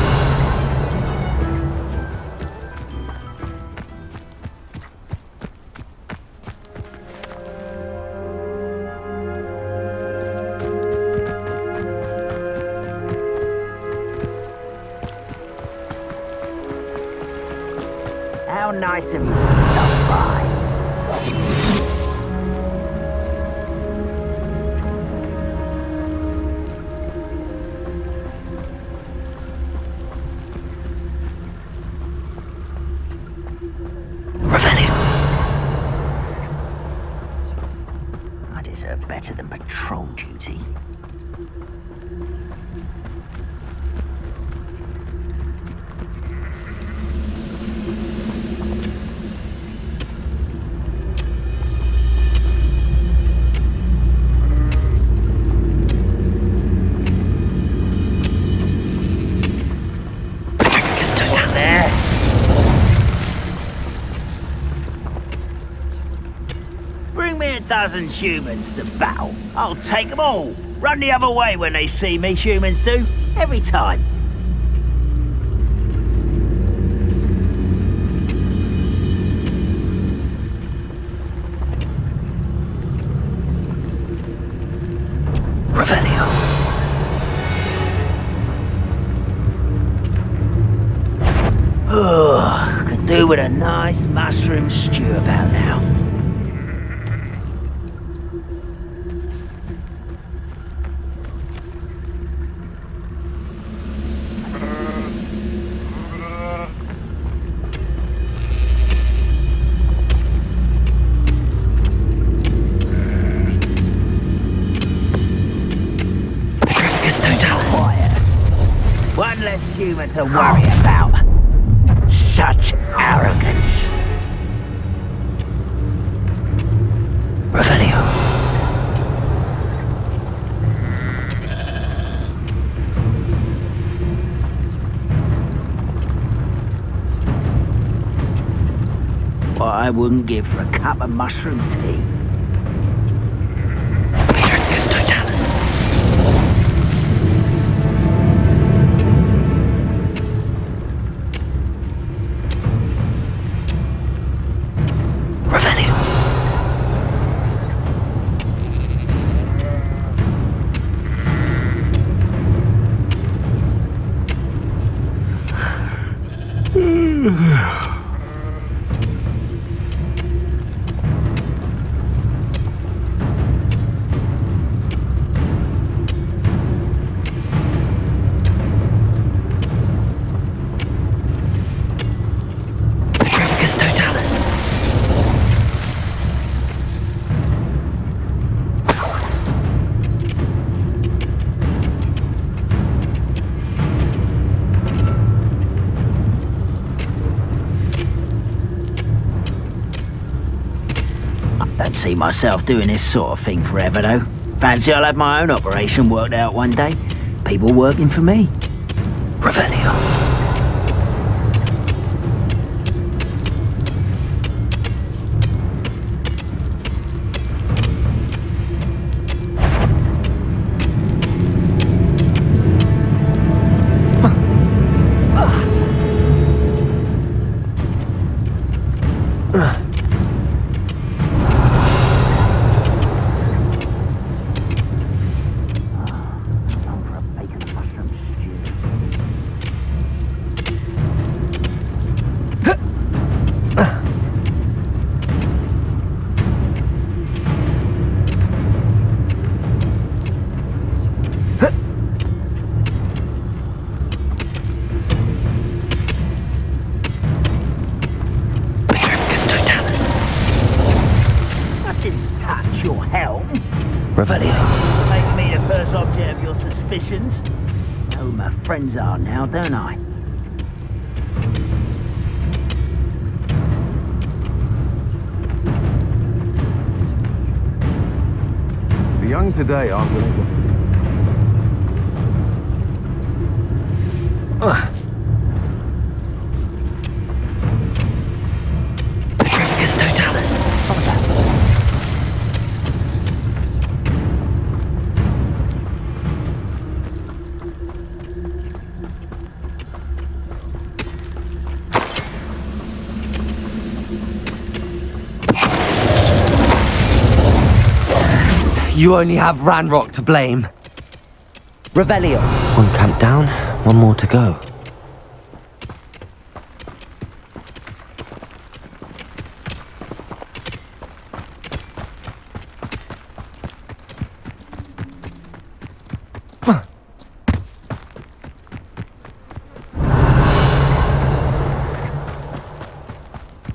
How nice of you to stop by. I deserve better than patrol duty. dozen humans to battle. I'll take them all. Run the other way when they see me, humans do. Every time. Revelio. Oh, could do with a nice mushroom stew about now. One less human to worry about. Such arrogance. Revelio. What I wouldn't give for a cup of mushroom tea. Don't see myself doing this sort of thing forever, though. Fancy I'll have my own operation worked out one day. People working for me. Revelio. Revelio. Making me the first object of your suspicions. Know who my friends are now, don't I? The young today aren't willing to... Petrificus totalis. What was that? You only have Ranrock to blame. Revelio. One camp down, one more to go.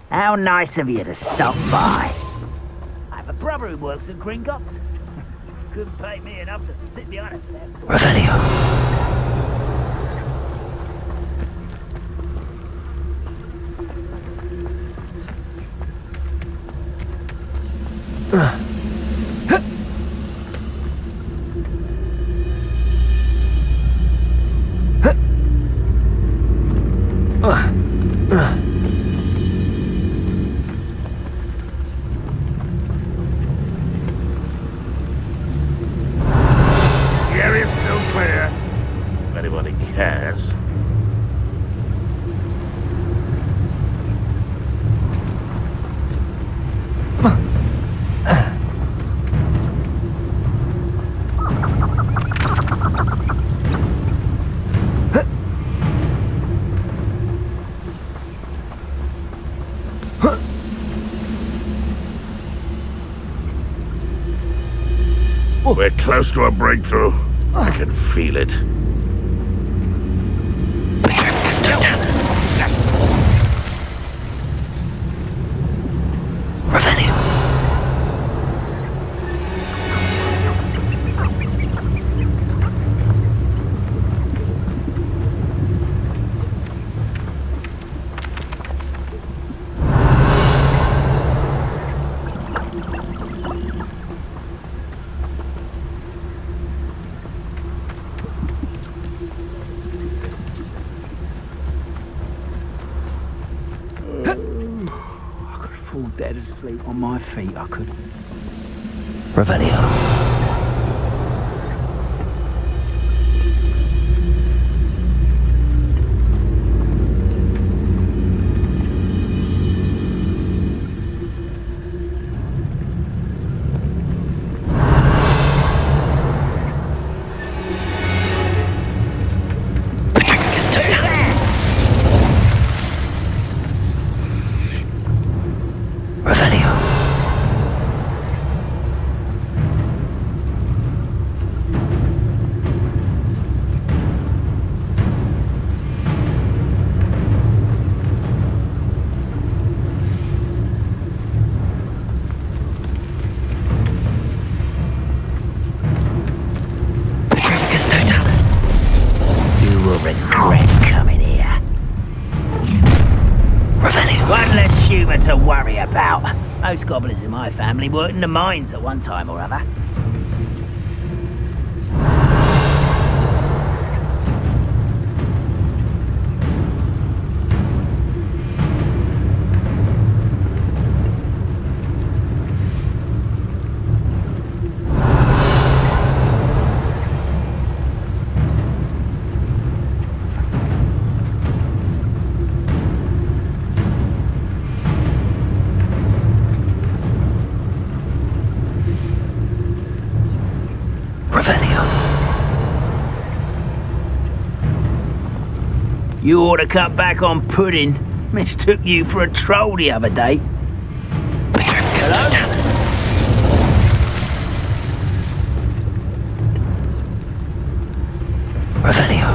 How nice of you to stop by. I have a brother who works at Gringotts. Couldn't pay me enough to sit behind a desk. Revelio. close to a breakthrough. I can feel it. Revelio. Fall dead asleep on my feet, I could. Revelio. Revelio. Petrificus totalis. You will regret coming here. Revelio. One less humour to worry about. Most goblins in my family worked in the mines at one time or other. Revelio. You ought to cut back on pudding. Mistook you for a troll the other day. Petrificus totalis. Revelio.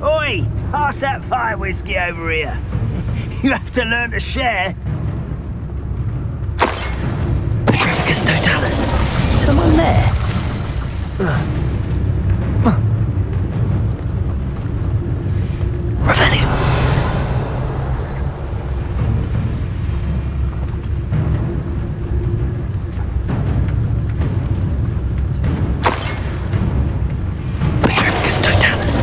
Oi! Pass that fire whiskey over here. You have to learn to share. Petrificus totalis. Someone there? Revelio. Petrificus totalis.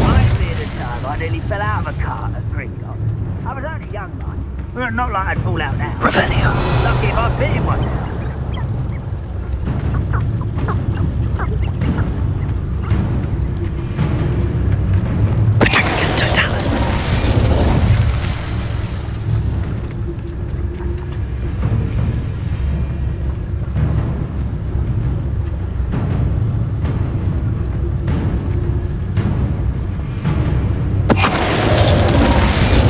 Might be at a time I nearly fell out of a cart at 3 knots. I was only young, mind. Well, not like I'd fall out now. Revelio. Lucky if I fit in one now. Petrificus totalis.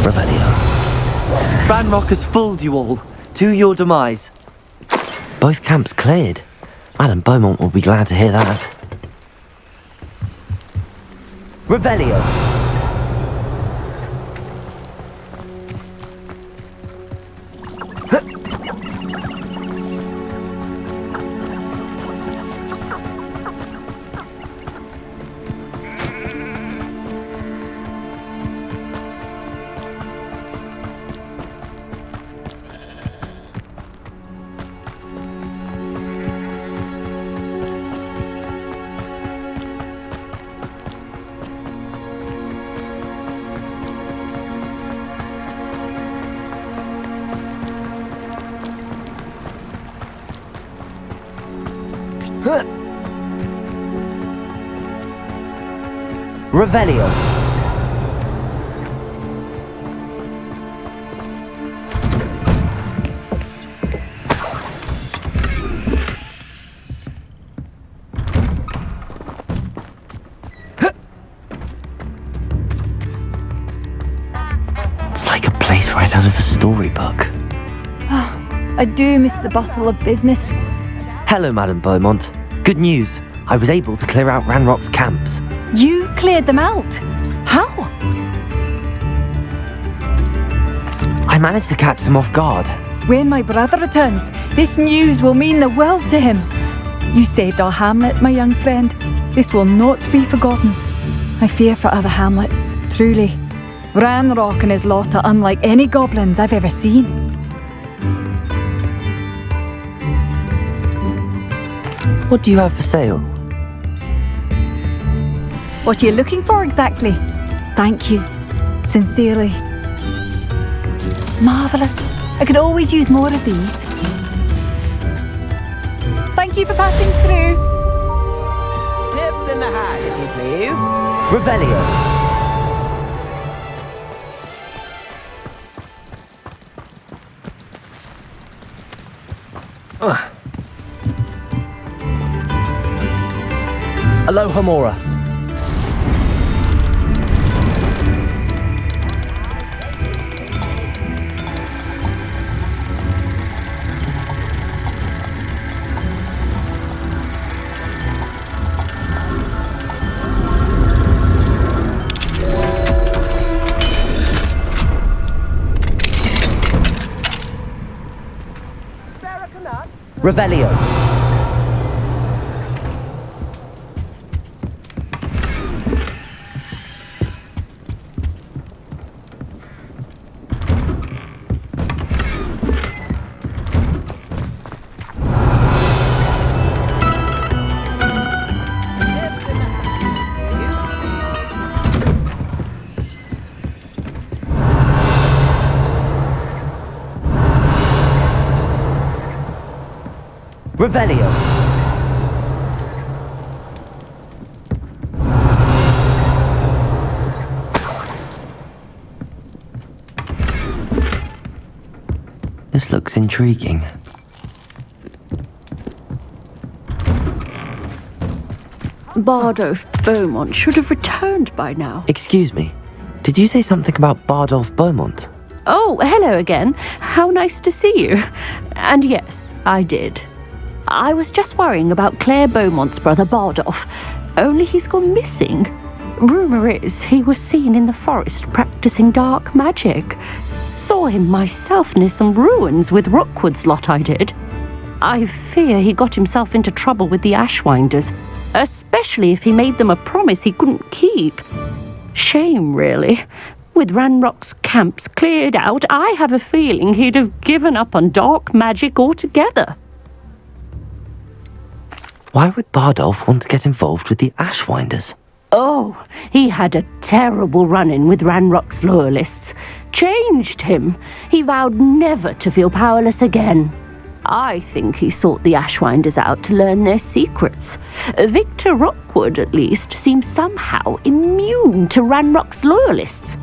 Revelio. Ranrock has fooled you all. To your demise. Both camps cleared. Madam Beaumont will be glad to hear that. Revelio. Revelio. It's like a place right out of a storybook. I do miss the bustle of business. Hello, Madame Beaumont. Good news. I was able to clear out Ranrock's camps. You cleared them out? How? I managed to catch them off guard. When my brother returns, this news will mean the world to him. You saved our hamlet, my young friend. This will not be forgotten. I fear for other hamlets, truly. Ranrock and his lot are unlike any goblins I've ever seen. What do you have for sale? What are you looking for exactly? Thank you. Sincerely. Marvellous. I could always use more of these. Thank you for passing through. Nips in the hat, if you please. Revelio. Aloha Mora. Revelio. Revelio. This looks intriguing. Bardolph Beaumont should have returned by now. Excuse me. Did you say something about Bardolph Beaumont? Oh, hello again. How nice to see you. And yes, I did. I was just worrying about Claire Beaumont's brother Bardolph, only he's gone missing. Rumour is he was seen in the forest practicing dark magic. Saw him myself near some ruins with Rookwood's lot I did. I fear he got himself into trouble with the Ashwinders, especially if he made them a promise he couldn't keep. Shame, really. With Ranrock's camps cleared out, I have a feeling he'd have given up on dark magic altogether. Why would Bardolph want to get involved with the Ashwinders? Oh, he had a terrible run-in with Ranrock's loyalists. Changed him. He vowed never to feel powerless again. I think he sought the Ashwinders out to learn their secrets. Victor Rookwood, at least, seems somehow immune to Ranrock's loyalists.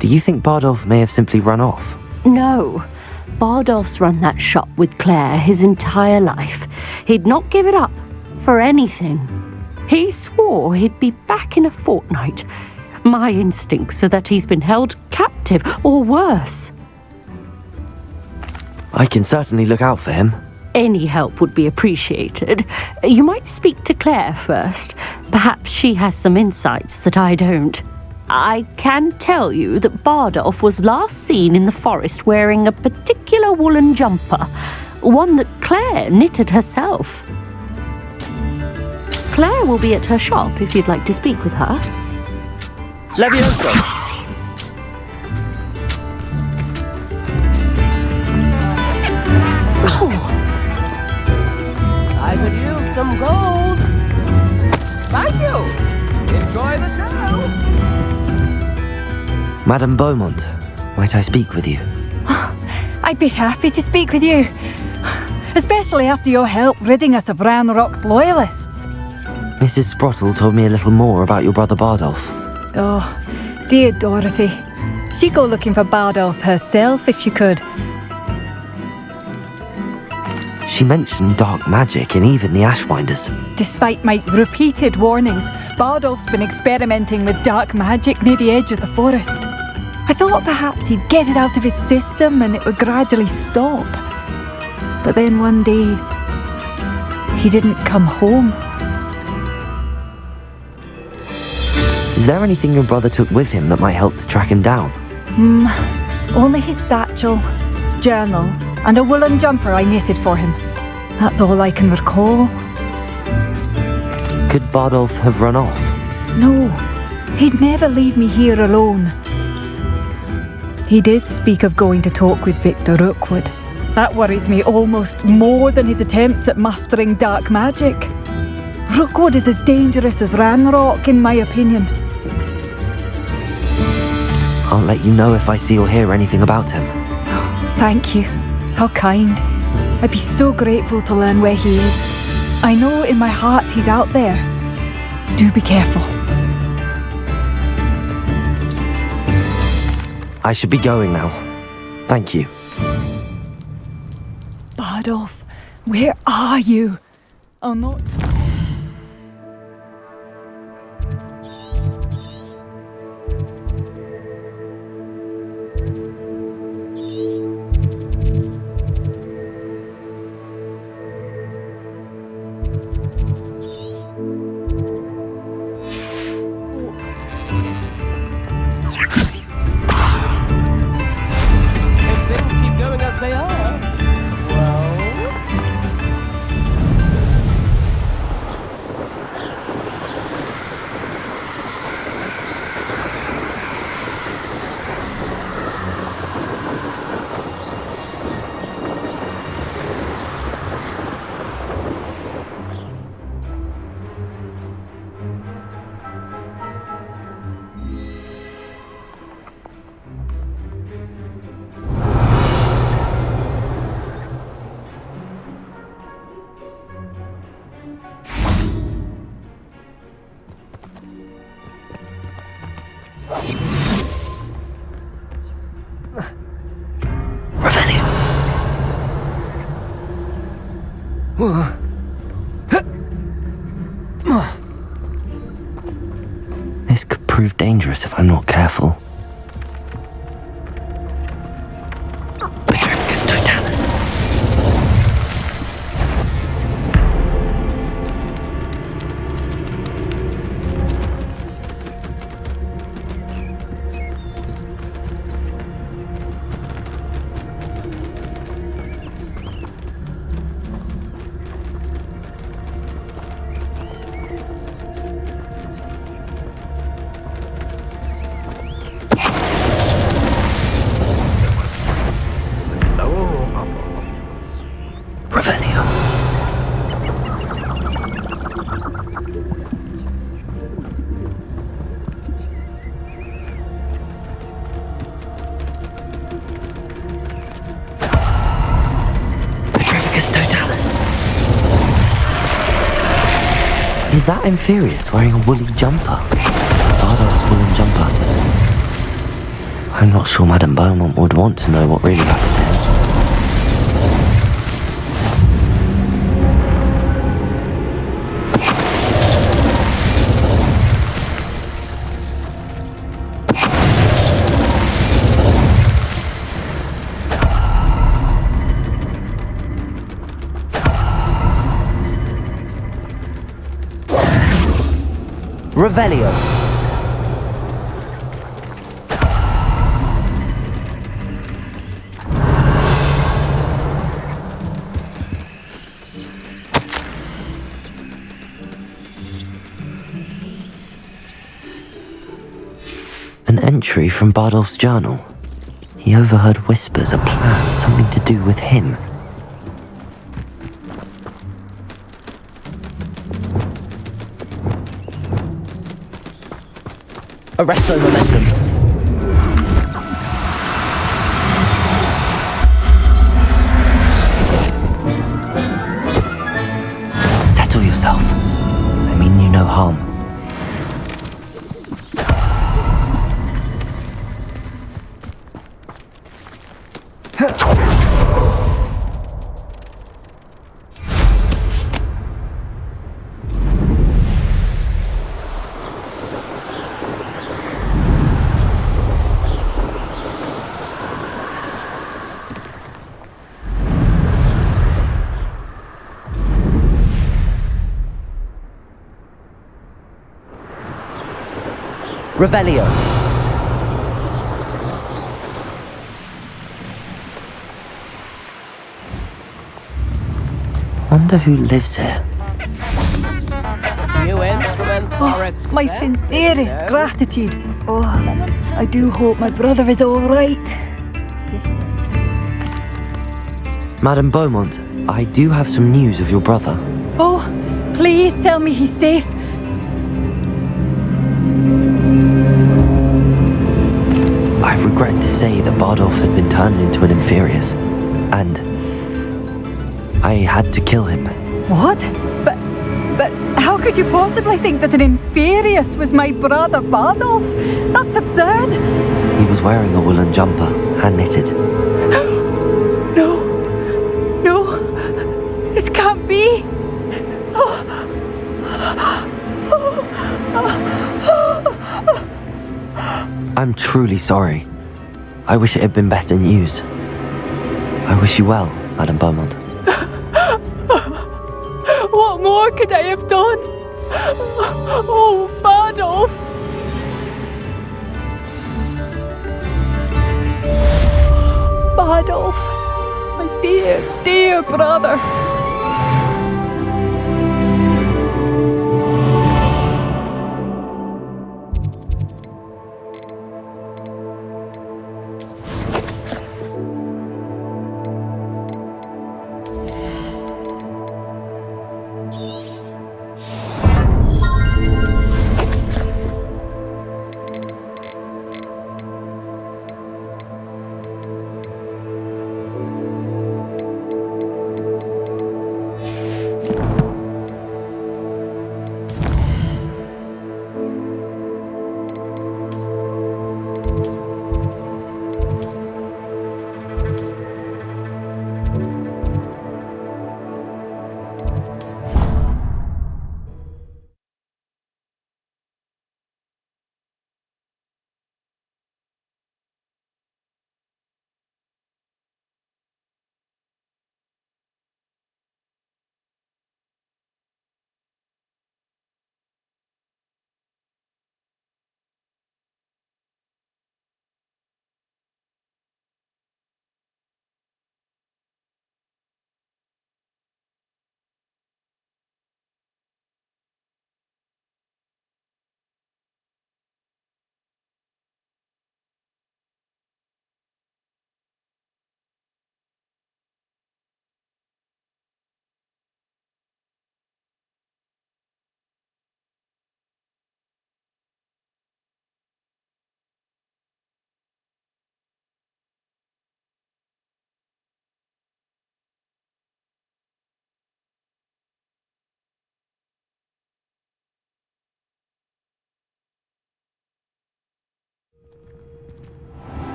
Do you think Bardolph may have simply run off? No. Bardolph's run that shop with Claire his entire life. He'd not give it up for anything. He swore he'd be back in a fortnight. My instincts are that he's been held captive, or worse. I can certainly look out for him. Any help would be appreciated. You might speak to Claire first. Perhaps she has some insights that I don't. I can tell you that Bardolph was last seen in the forest wearing a particular woolen jumper, one that Claire knitted herself. Claire will be at her shop if you'd like to speak with her. Levioso! I could use some gold. Thank you. Enjoy the show. Madame Beaumont, might I speak with you? I'd be happy to speak with you, especially after your help ridding us of Ranrock's loyalists. Mrs. Sprottle told me a little more about your brother Bardolph. Oh, dear Dorothy. She'd go looking for Bardolph herself if she could. She mentioned dark magic and even the Ashwinders. Despite my repeated warnings, Bardolph's been experimenting with dark magic near the edge of the forest. I thought perhaps he'd get it out of his system and it would gradually stop. But then one day, he didn't come home. Is there anything your brother took with him that might help to track him down? Only his satchel, journal, and a woolen jumper I knitted for him. That's all I can recall. Could Bardolph have run off? No, he'd never leave me here alone. He did speak of going to talk with Victor Rookwood. That worries me almost more than his attempts at mastering dark magic. Rookwood is as dangerous as Ranrock, in my opinion. I'll let you know if I see or hear anything about him. Thank you. How kind. I'd be so grateful to learn where he is. I know in my heart he's out there. Do be careful. I should be going now. Thank you. Bardolph, where are you? I'll not... They are. Well... This could prove dangerous if I'm not careful. Petrificus totalis. Is that Inferius wearing a woolly jumper? Bardolph's woolen jumper. I'm not sure Madame Beaumont would want to know what really happened to him. Revelio. An entry from Bardolph's journal. He overheard whispers, a plan, something to do with him. Arresto momentum. Settle yourself. I mean, you know no harm. Revelio. Wonder who lives here. New instruments are expensive, My sincerest you know. gratitude. Oh, I do hope my brother is all right. Madame Beaumont, I do have some news of your brother. Oh, please tell me he's safe. I regret to say that Bardolph had been turned into an Inferius, and I had to kill him. What? But how could you possibly think that an Inferius was my brother Bardolph? That's absurd. He was wearing a woolen jumper, hand-knitted. No, this can't be. I'm truly sorry. I wish it had been better news. I wish you well, Madame Beaumont. What more could I have done? Oh, Bardolph! Bardolph, my dear, dear brother.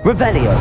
Revelio.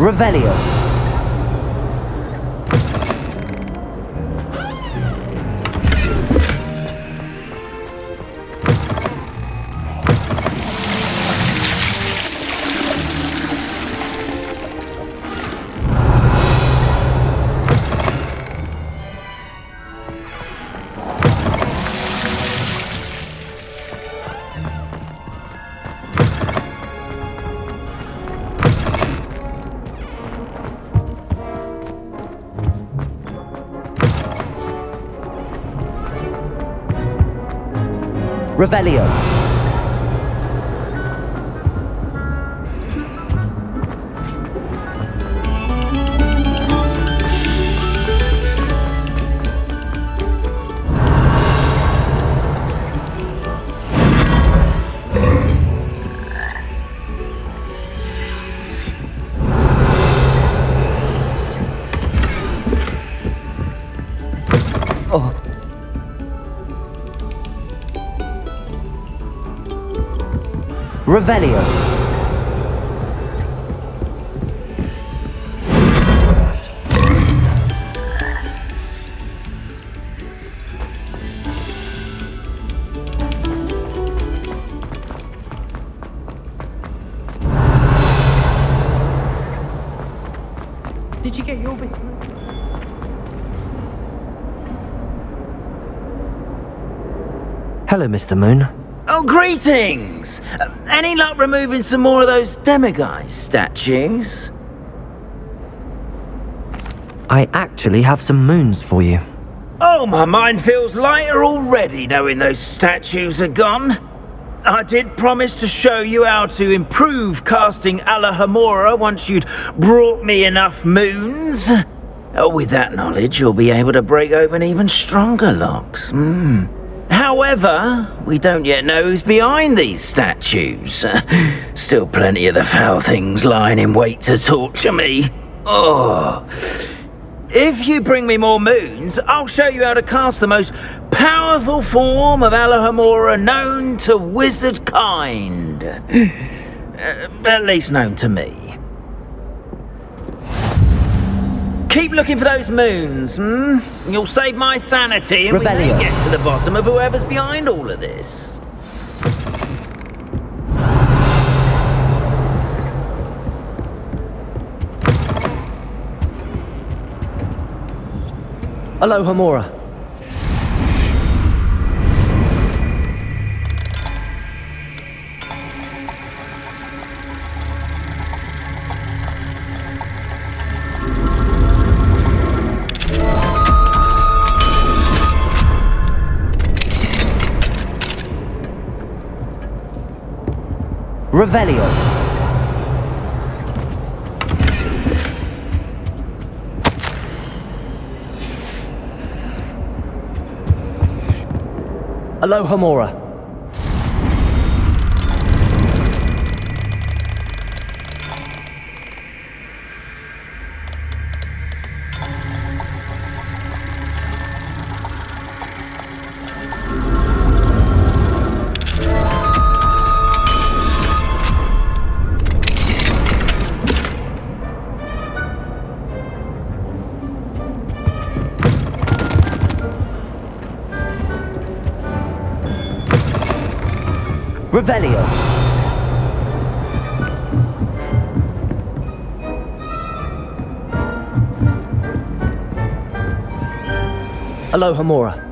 Revelio. Revelio. Oh. Revelio. Did you get your bit? Hello, Mr. Moon. Oh, greetings! Any luck removing some more of those demiguise statues? I actually have some moons for you. Oh, my mind feels lighter already knowing those statues are gone. I did promise to show you how to improve casting Alohomora once you'd brought me enough moons. With that knowledge, you'll be able to break open even stronger locks. However, we don't yet know who's behind these statues. Still plenty of the foul things lying in wait to torture me. Oh. If you bring me more moons, I'll show you how to cast the most powerful form of Alohomora known to wizard kind. At least known to me. Keep looking for those moons, You'll save my sanity and we may get to the bottom of whoever's behind all of this. Alohomora. Revelio. Alohomora. Revelio. Alohomora.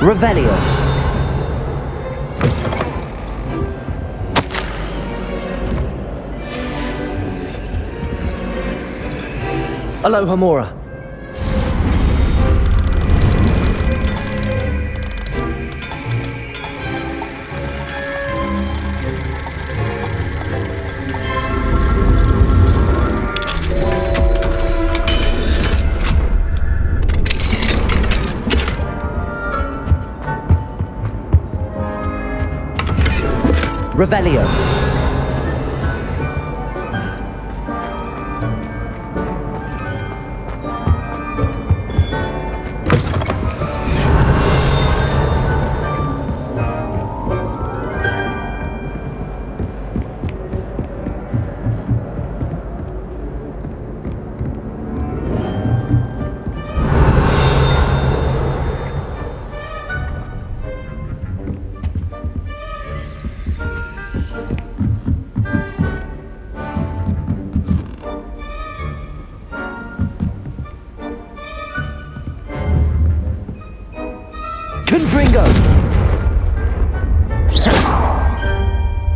Revelio. Alohomora. Revelio. Confringo!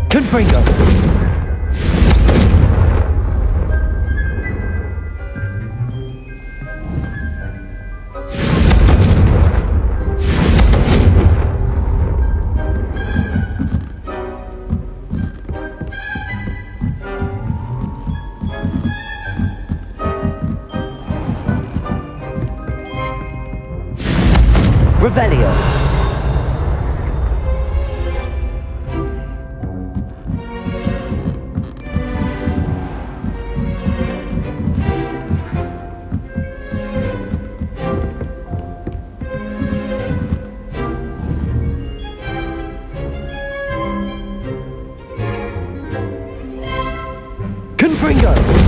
Confringo! Revelio. Confringo.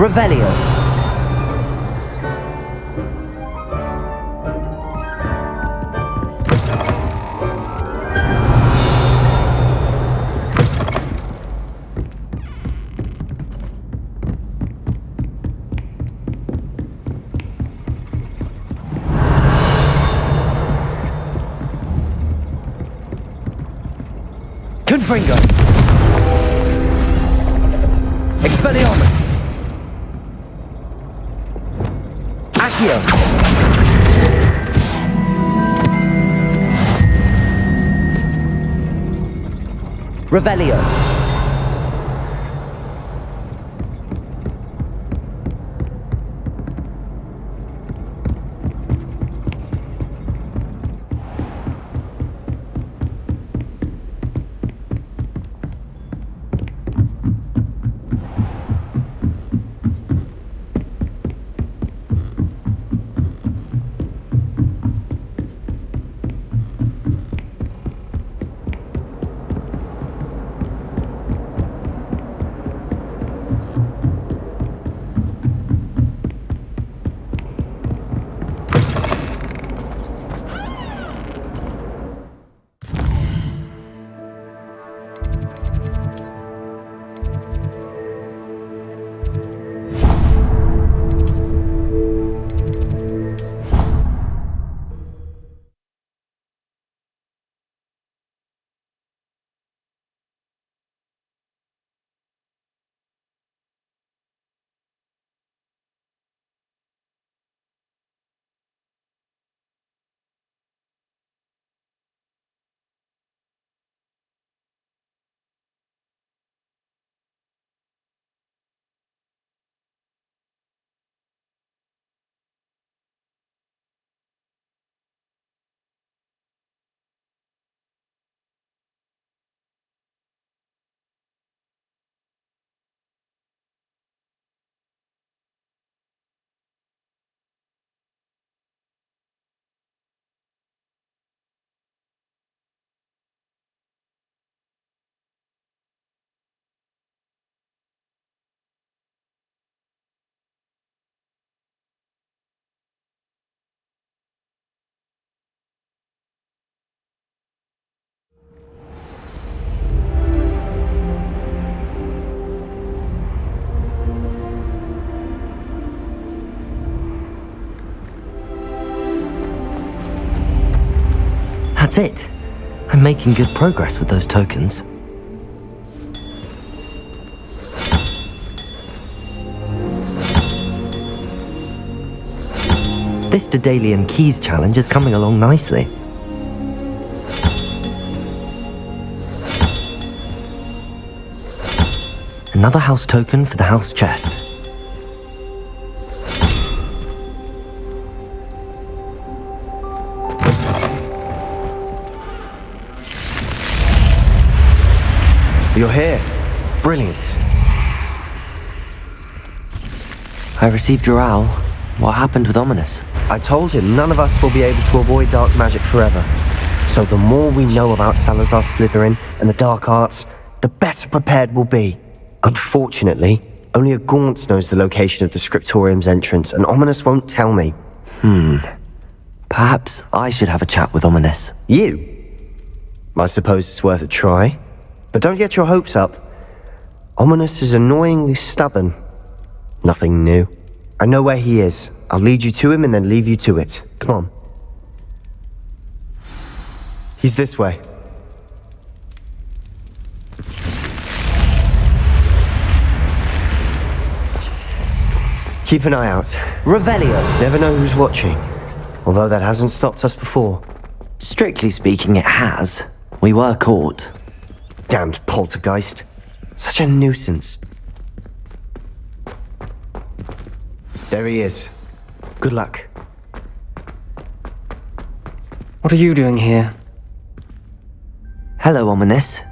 Revelio. Confringo. Expelliarmus. Accio. Revelio. That's it. I'm making good progress with those tokens. This Daedalian Keys challenge is coming along nicely. Another house token for the house chest. You're here. Brilliant. I received your owl. What happened with Ominous? I told him none of us will be able to avoid dark magic forever. So the more we know about Salazar Slytherin and the dark arts, the better prepared we'll be. Unfortunately, only a Gaunt knows the location of the Scriptorium's entrance, and Ominous won't tell me. Perhaps I should have a chat with Ominous. You? I suppose it's worth a try. But don't get your hopes up. Ominous is annoyingly stubborn. Nothing new. I know where he is. I'll lead you to him and then leave you to it. Come on. He's this way. Keep an eye out. Revelio! Never know who's watching. Although that hasn't stopped us before. Strictly speaking, it has. We were caught. Damned poltergeist. Such a nuisance. There he is. Good luck. What are you doing here? Hello, Ominous.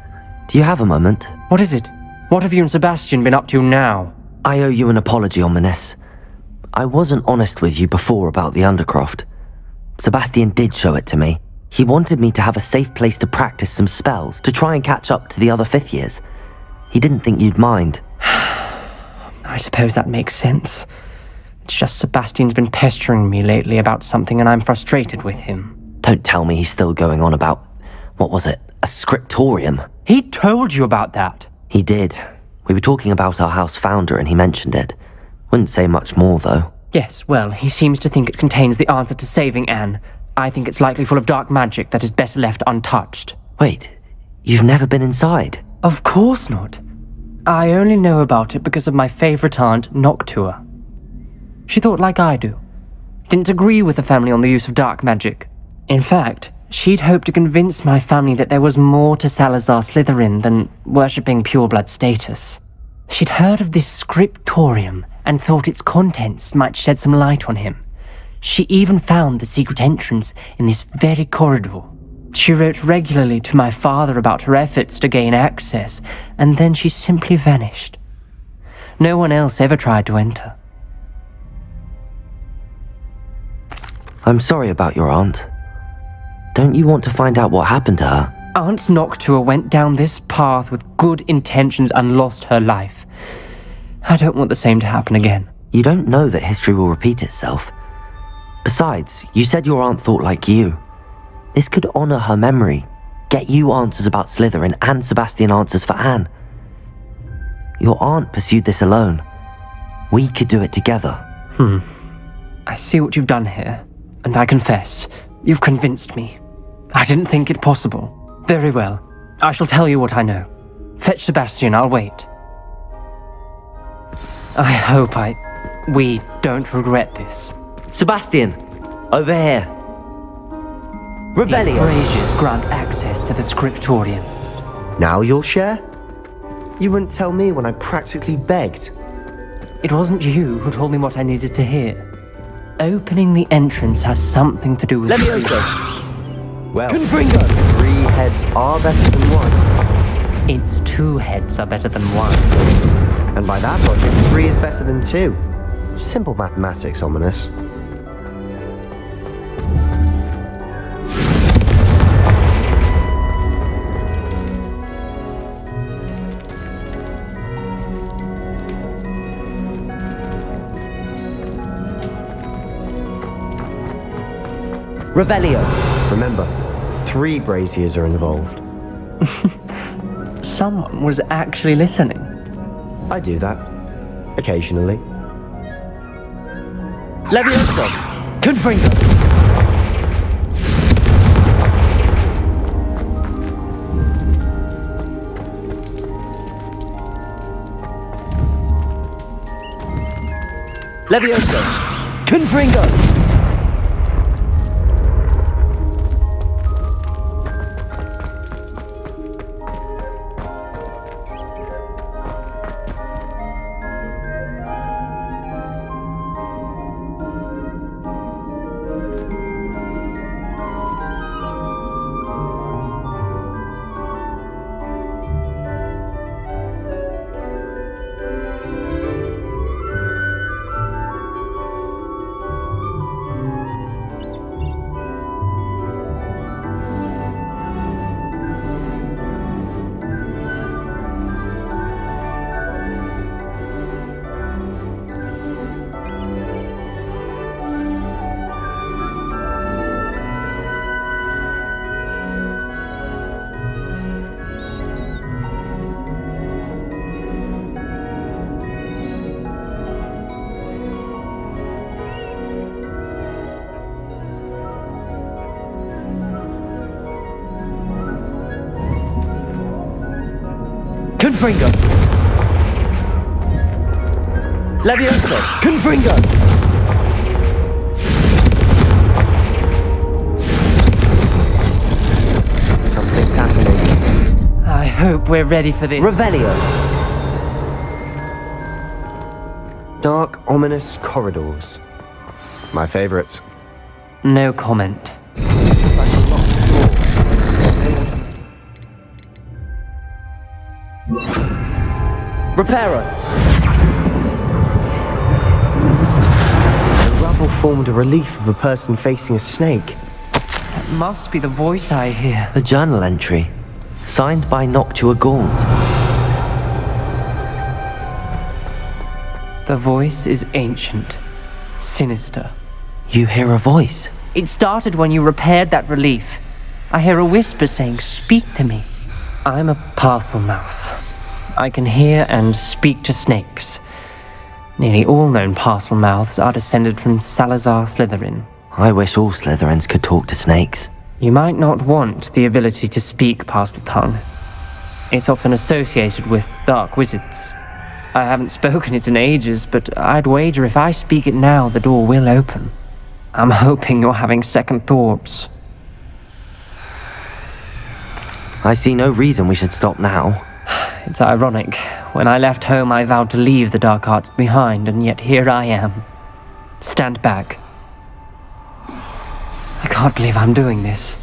Do you have a moment? What is it? What have you and Sebastian been up to now? I owe you an apology, Ominous. I wasn't honest with you before about the Undercroft. Sebastian did show it to me. He wanted me to have a safe place to practice some spells, to try and catch up to the other fifth years. He didn't think you'd mind. I suppose that makes sense. It's just Sebastian's been pestering me lately about something and I'm frustrated with him. Don't tell me he's still going on about, what was it, a scriptorium? He told you about that. He did. We were talking about our house founder and he mentioned it. Wouldn't say much more, though. Yes, well, he seems to think it contains the answer to saving Anne. I think it's likely full of dark magic that is better left untouched. Wait, you've never been inside? Of course not. I only know about it because of my favourite aunt, Noctua. She thought like I do. Didn't agree with the family on the use of dark magic. In fact, she'd hoped to convince my family that there was more to Salazar Slytherin than worshipping pureblood status. She'd heard of this scriptorium and thought its contents might shed some light on him. She even found the secret entrance in this very corridor. She wrote regularly to my father about her efforts to gain access, and then she simply vanished. No one else ever tried to enter. I'm sorry about your aunt. Don't you want to find out what happened to her? Aunt Noctua went down this path with good intentions and lost her life. I don't want the same to happen again. You don't know that history will repeat itself. Besides, you said your aunt thought like you. This could honor her memory, get you answers about Slytherin and Sebastian answers for Anne. Your aunt pursued this alone. We could do it together. I see what you've done here, and I confess, you've convinced me. I didn't think it possible. Very well. I shall tell you what I know. Fetch Sebastian, I'll wait. I hope we don't regret this. Sebastian! Over here! Revelio! These braziers grant access to the scriptorium. Now you'll share? You wouldn't tell me when I practically begged. It wasn't you who told me what I needed to hear. Opening the entrance has something to do with... Levioso! Well, 3 heads are better than 1. It's 2 heads are better than 1. And by that logic, 3 is better than 2. Simple mathematics, Ominous. Revelio! Remember, 3 braziers are involved. Someone was actually listening. I do that. Occasionally. Levioso! Confringo! Levioso! Confringo! Confringo! Levioso! Confringo! Something's happening. I hope we're ready for this. Revelio! Dark, ominous corridors. My favorite. No comment. Reparo! The rubble formed a relief of a person facing a snake. That must be the voice I hear. A journal entry, signed by Noctua Gaunt. The voice is ancient, sinister. You hear a voice? It started when you repaired that relief. I hear a whisper saying, "Speak to me." I'm a parcel mouth. I can hear and speak to snakes. Nearly all known parcel mouths are descended from Salazar Slytherin. I wish all Slytherins could talk to snakes. You might not want the ability to speak parcel tongue. It's often associated with dark wizards. I haven't spoken it in ages, but I'd wager if I speak it now, the door will open. I'm hoping you're having second thoughts. I see no reason we should stop now. It's ironic. When I left home, I vowed to leave the dark arts behind, and yet here I am. Stand back. I can't believe I'm doing this.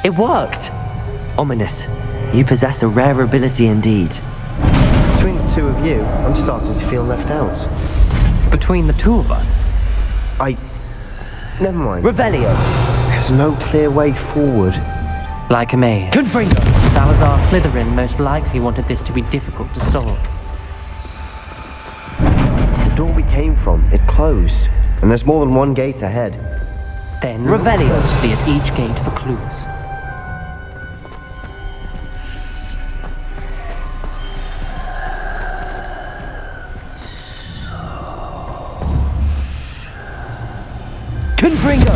It worked! Ominous. You possess a rare ability indeed. Between the two of you, I'm starting to feel left out. Between the two of us? Never mind. Revelio! There's no clear way forward. Like a maze. Confringo! Salazar Slytherin most likely wanted this to be difficult to solve. The door we came from, it closed. And there's more than one gate ahead. Then look closely at each gate for clues. Confringo!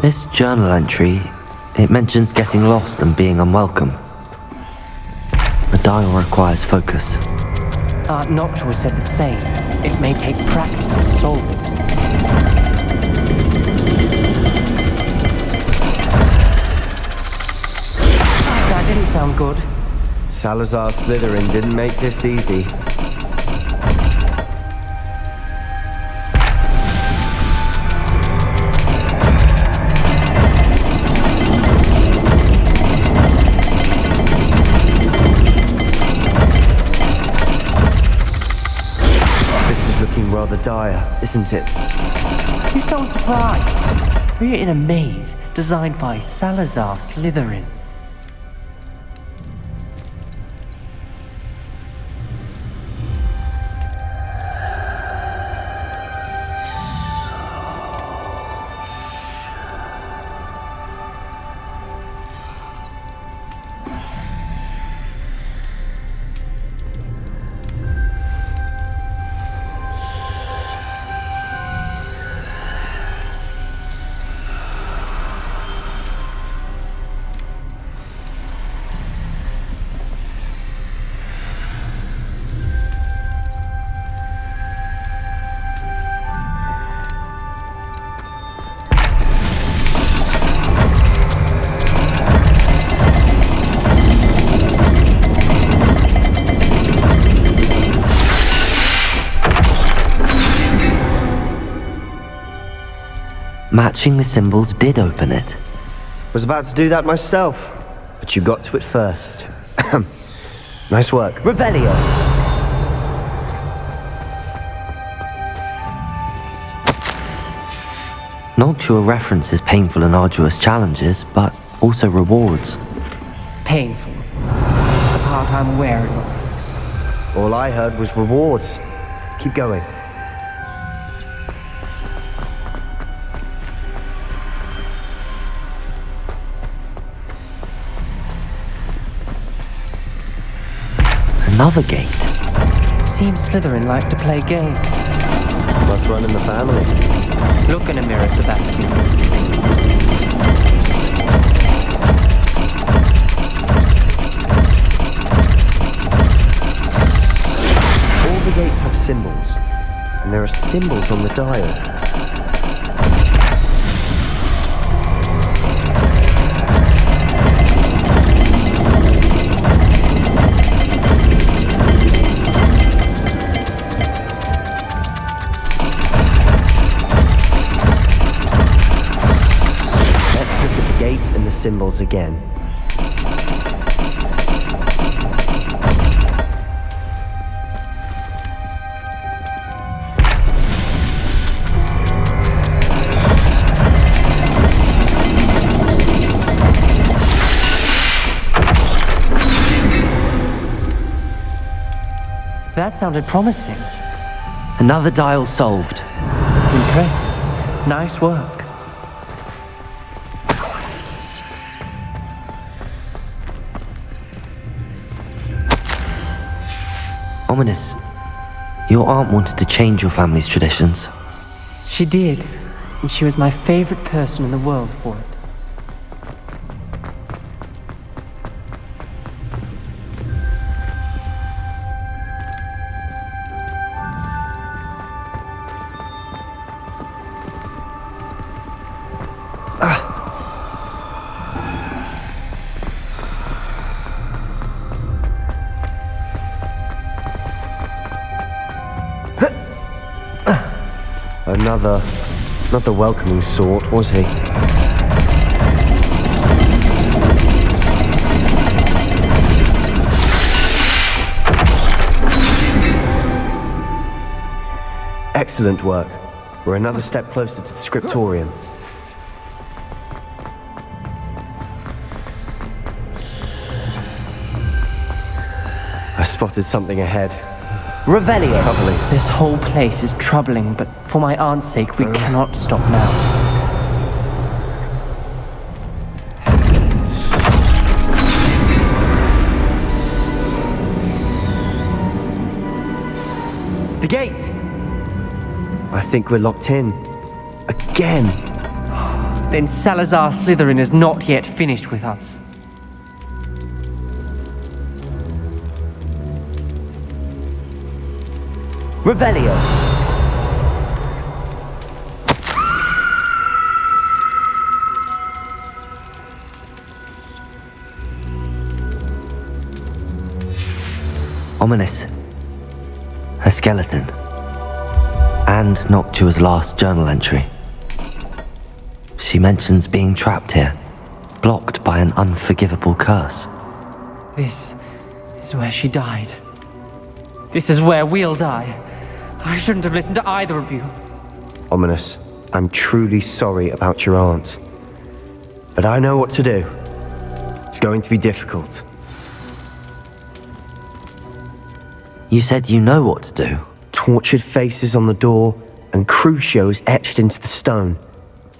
This journal entry, it mentions getting lost and being unwelcome. The dial requires focus. Art Noctua said the same. It may take practice to solve it. That didn't sound good. Salazar Slytherin didn't make this easy. Rather dire, isn't it? You sound surprised. We're in a maze designed by Salazar Slytherin. Matching the symbols did open it. Was about to do that myself, but you got to it first. Nice work. Revelio! Noctua references painful and arduous challenges, but also rewards. Painful. It's the part I'm aware of. All I heard was rewards. Keep going. Another gate. Seems Slytherin like to play games. Must run in the family. Look in a mirror, Sebastian. All the gates have symbols, and there are symbols on the dial. And the symbols again. That sounded promising. Another dial solved. Impressive. Nice work. Ominous. Your aunt wanted to change your family's traditions. She did, and she was my favorite person in the world for it. Not the welcoming sort, was he? Excellent work. We're another step closer to the scriptorium. I spotted something ahead. Revelio. Troubling. This whole place is troubling, but for my aunt's sake, we cannot stop now. The gate! I think we're locked in. Again! Then Salazar Slytherin is not yet finished with us. Revelio. Ominous. Her skeleton. And Noctua's last journal entry. She mentions being trapped here, blocked by an unforgivable curse. This is where she died. This is where we'll die. I shouldn't have listened to either of you. Ominous, I'm truly sorry about your aunt. But I know what to do. It's going to be difficult. You said you know what to do. Tortured faces on the door and Crucios etched into the stone.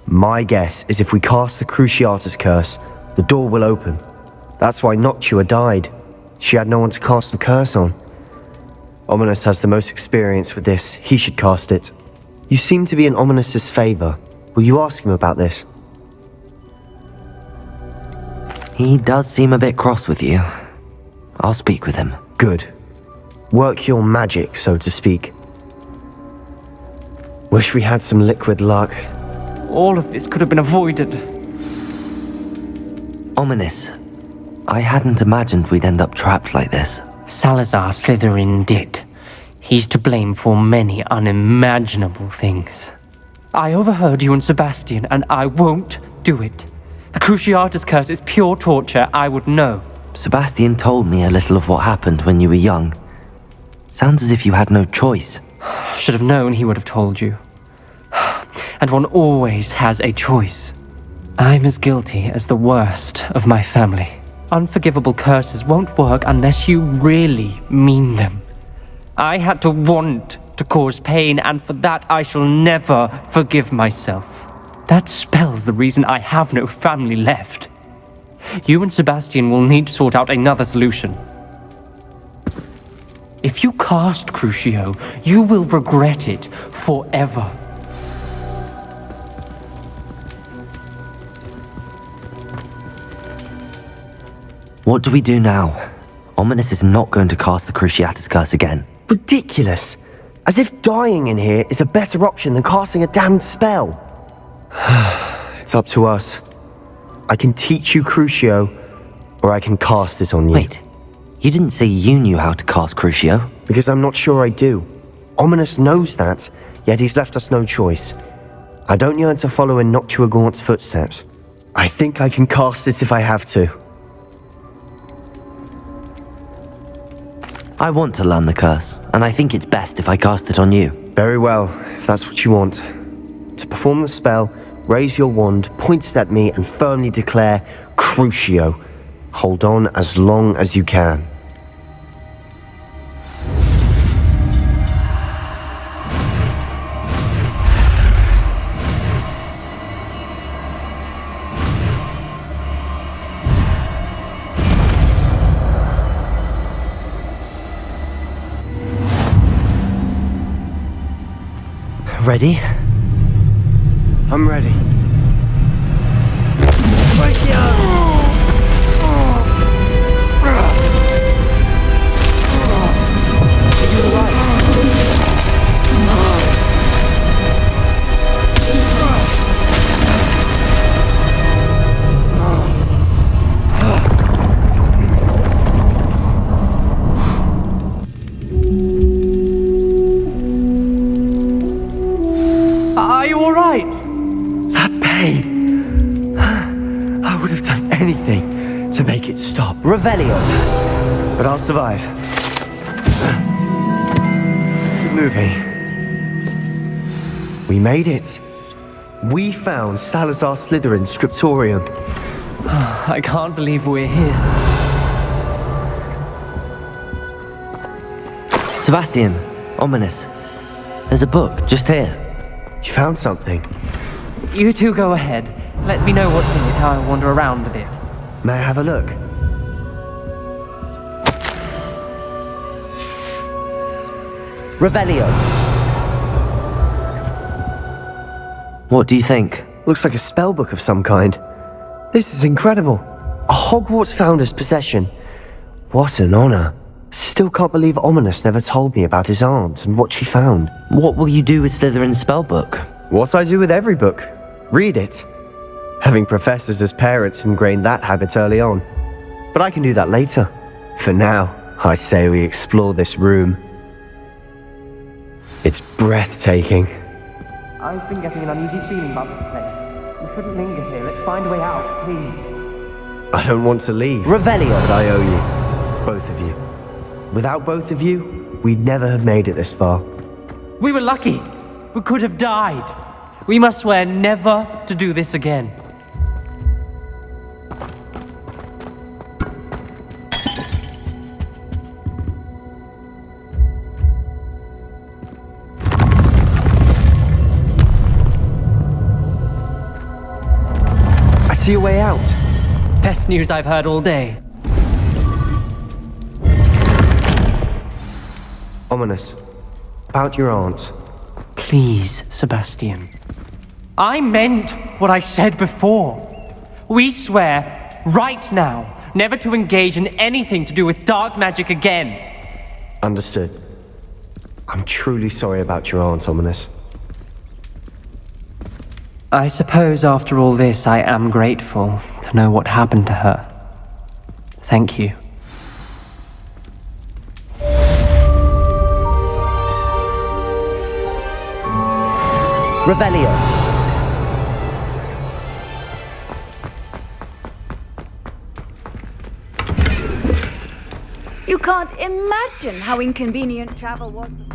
My guess is if we cast the Cruciatus curse, the door will open. That's why Noctua died. She had no one to cast the curse on. Ominous has the most experience with this. He should cast it. You seem to be in Ominous's favor. Will you ask him about this? He does seem a bit cross with you. I'll speak with him. Good. Work your magic, so to speak. Wish we had some liquid luck. All of this could have been avoided. Ominous. I hadn't imagined we'd end up trapped like this. Salazar Slytherin did. He's to blame for many unimaginable things. I overheard you and Sebastian, and I won't do it. The Cruciatus curse is pure torture, I would know. Sebastian told me a little of what happened when you were young. Sounds as if you had no choice. Should have known he would have told you. And one always has a choice. I'm as guilty as the worst of my family. Unforgivable curses won't work unless you really mean them. I had to want to cause pain, and for that I shall never forgive myself. That spells the reason I have no family left. You and Sebastian will need to sort out another solution. If you cast Crucio, you will regret it forever. What do we do now? Ominous is not going to cast the Cruciatus Curse again. Ridiculous! As if dying in here is a better option than casting a damned spell. It's up to us. I can teach you Crucio, or I can cast it on you. Wait, you didn't say you knew how to cast Crucio? Because I'm not sure I do. Ominous knows that, yet he's left us no choice. I don't yearn to follow in Noctua Gaunt's footsteps. I think I can cast it if I have to. I want to learn the curse, and I think it's best if I cast it on you. Very well, if that's what you want. To perform the spell, raise your wand, point it at me, and firmly declare Crucio. Hold on as long as you can. Ready? I'm ready. Are you alright? That pain. I would have done anything to make it stop. Revelio. But I'll survive. Let's keep moving. We made it. We found Salazar Slytherin's scriptorium. I can't believe we're here. Sebastian, Ominous. There's a book just here. You found something. You two go ahead. Let me know what's in it. I'll wander around a bit. May I have a look? Revelio. What do you think? Looks like a spellbook of some kind. This is incredible. A Hogwarts founder's possession. What an honor. Still can't believe Ominous never told me about his aunt and what she found. What will you do with Slytherin's spellbook? What I do with every book. Read it. Having professors as parents ingrained that habit early on. But I can do that later. For now, I say we explore this room. It's breathtaking. I've been getting an uneasy feeling about this place. We shouldn't linger here. Let's find a way out, please. I don't want to leave. Revelio. But I owe you. Both of you. Without both of you, we'd never have made it this far. We were lucky. We could have died. We must swear never to do this again. I see a way out. Best news I've heard all day. Ominous. About your aunt. Please, Sebastian. I meant what I said before. We swear, right now, never to engage in anything to do with dark magic again. Understood. I'm truly sorry about your aunt, Ominous. I suppose after all this, I am grateful to know what happened to her. Thank you. Revelio. You can't imagine how inconvenient travel was before.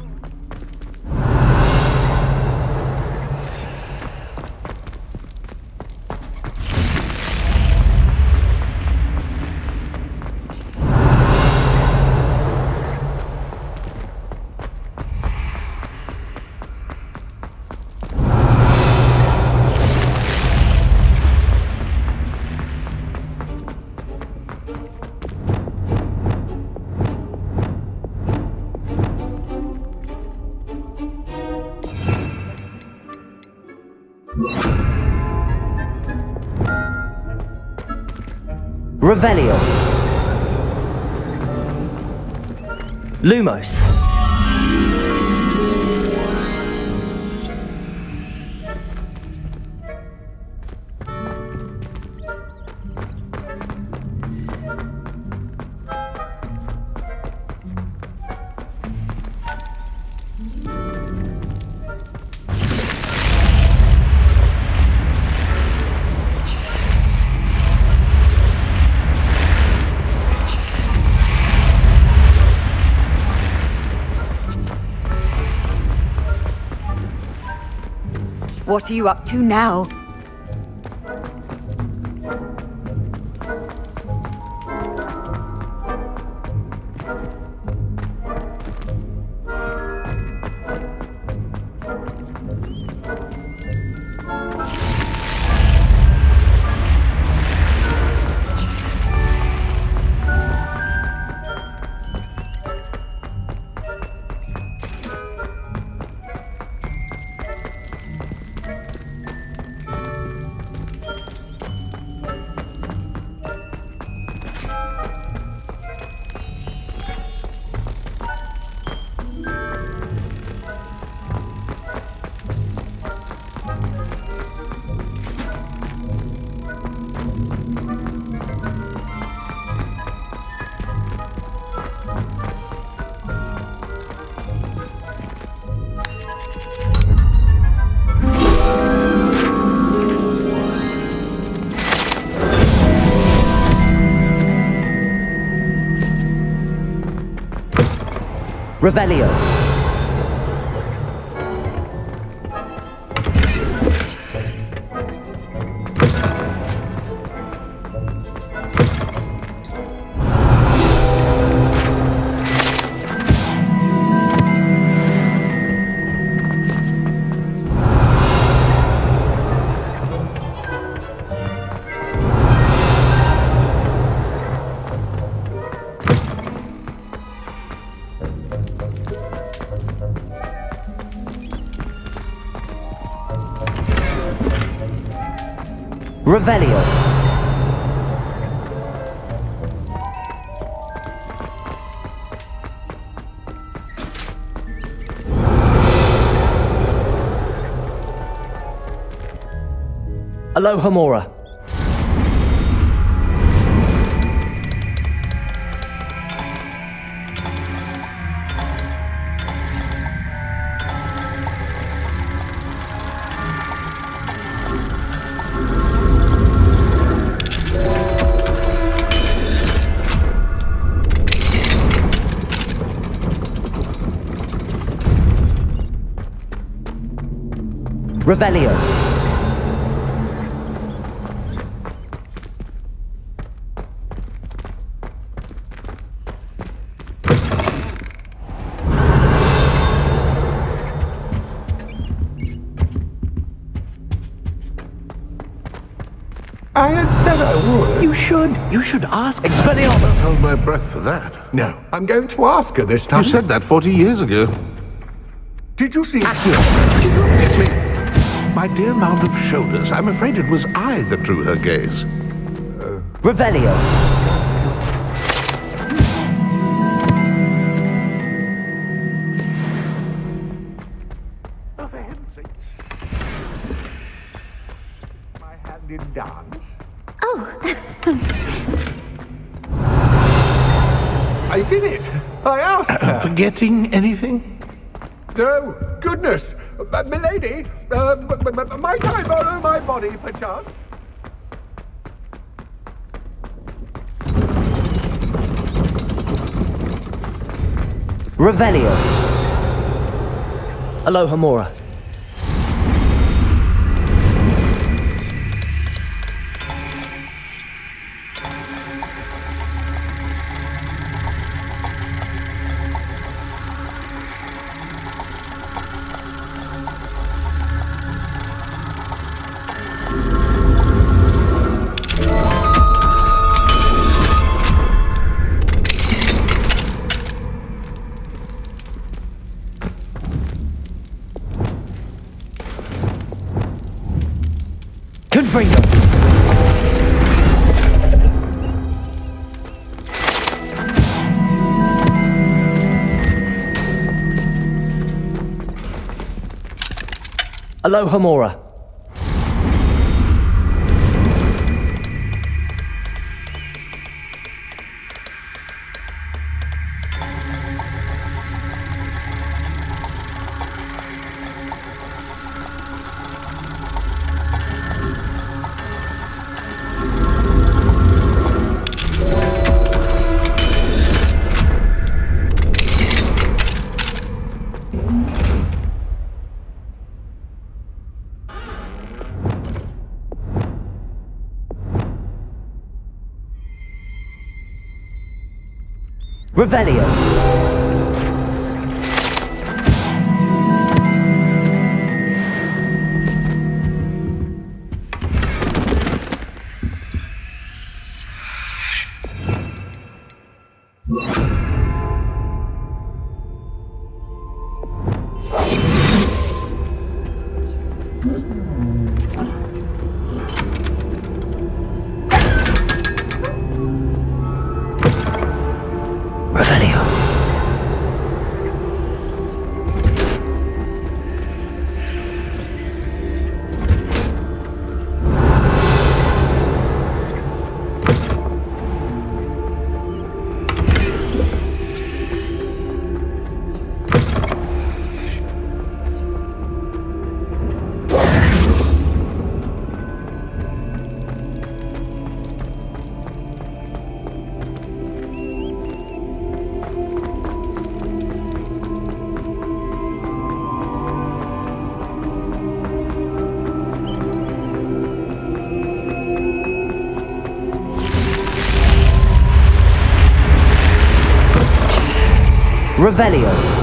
Revelio. Lumos. What are you up to now? Revelio. Revelio. Aloha Mora. Revelio. I had said I would. You should ask. Expelliarmus. Hold my breath for that. No, I'm going to ask her this time. You said that 40 years ago. Did you see? She looked at me. My dear mound of shoulders, I'm afraid it was I that drew her gaze. Revelio. Oh, for heaven's sake. My hand in dance. I did it. I asked her. Forgetting anything? No, goodness. Milady, might I borrow my body, perchance? Revelio. Aloha Mora. Confringo. Aloha Mora. Revelio. Revelio. Revelio.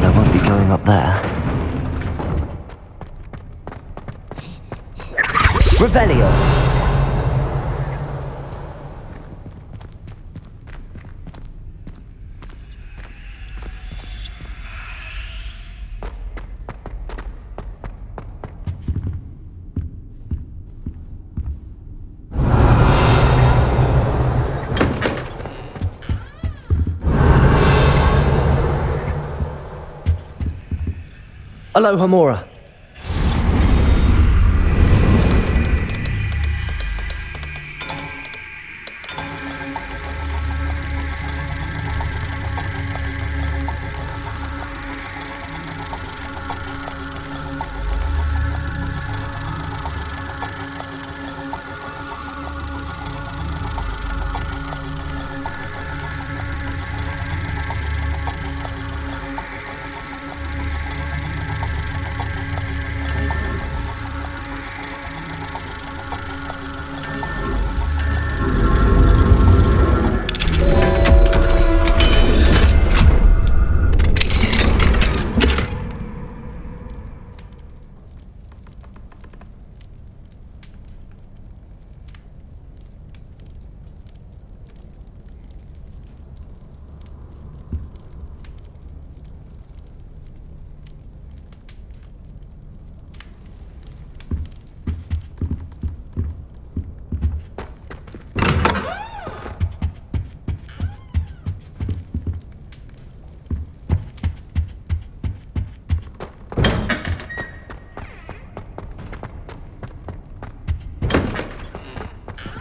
I won't be going up there. Revelio. Aloha Mora.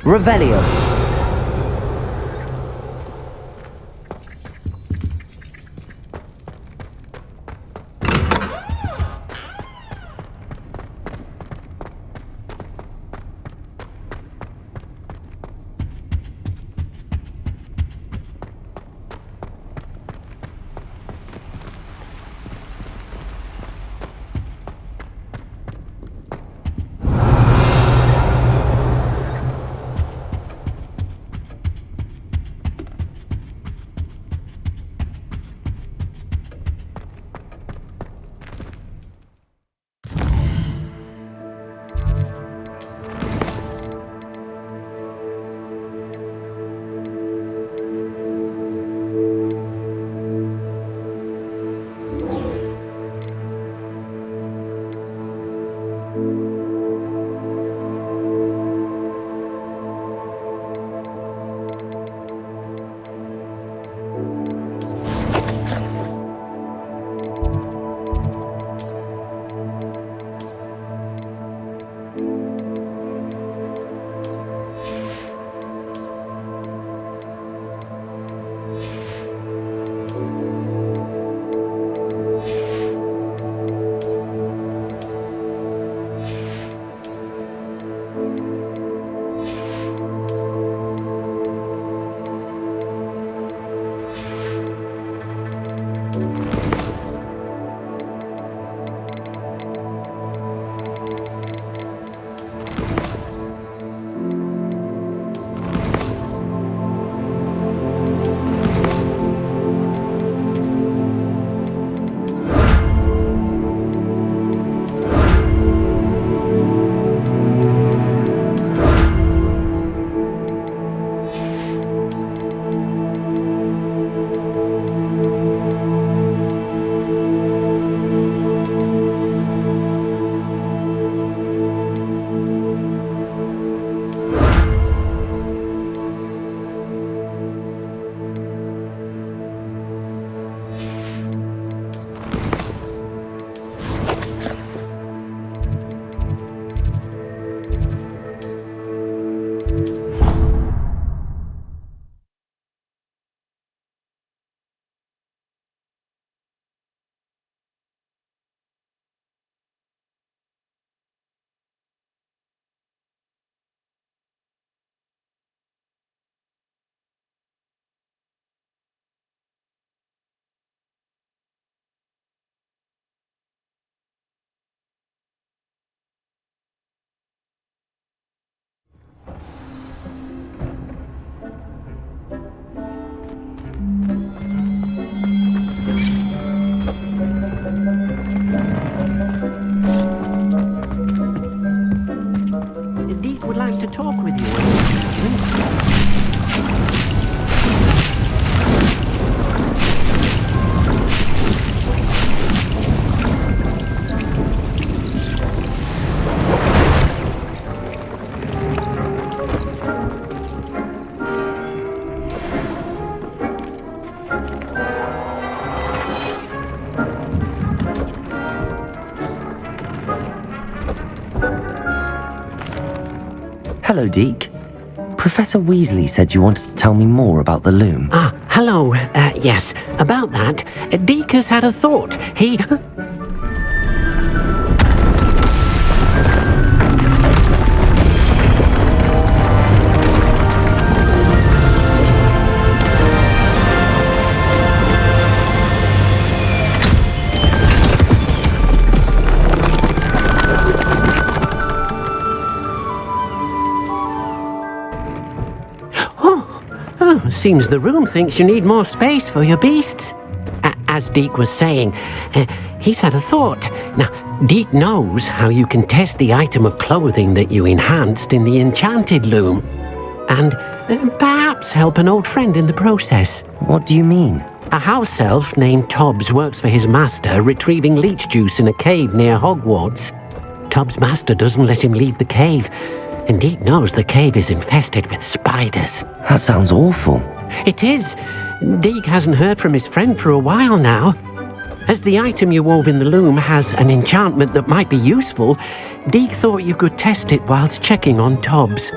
Revelio. Hello, Deke. Professor Weasley said you wanted to tell me more about the loom. Ah, hello. Yes, about that. Deke has had a thought. He... Seems the room thinks you need more space for your beasts. As Deke was saying, he's had a thought. Now, Deke knows how you can test the item of clothing that you enhanced in the enchanted loom. And perhaps help an old friend in the process. What do you mean? A house elf named Tobbs works for his master retrieving leech juice in a cave near Hogwarts. Tobbs' master doesn't let him leave the cave. And Deke knows the cave is infested with spiders. That sounds awful. It is. Deke hasn't heard from his friend for a while now. As the item you wove in the loom has an enchantment that might be useful, Deke thought you could test it whilst checking on Tobbs.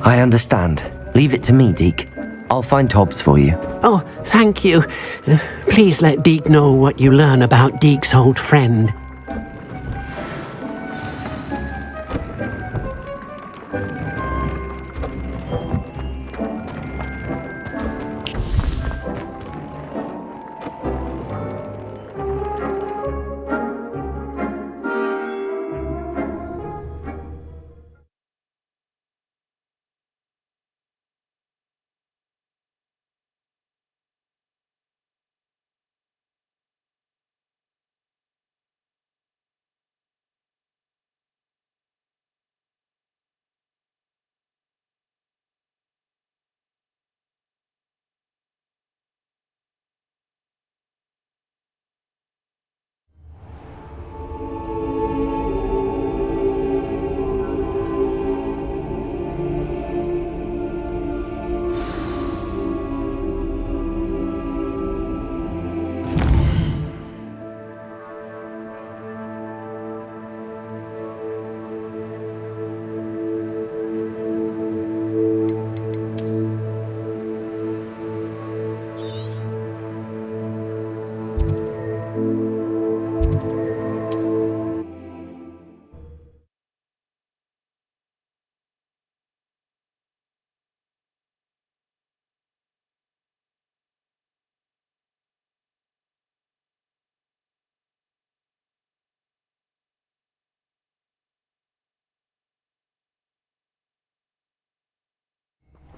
I understand. Leave it to me, Deke. I'll find Tobbs for you. Oh, thank you. Please let Deke know what you learn about Deke's old friend.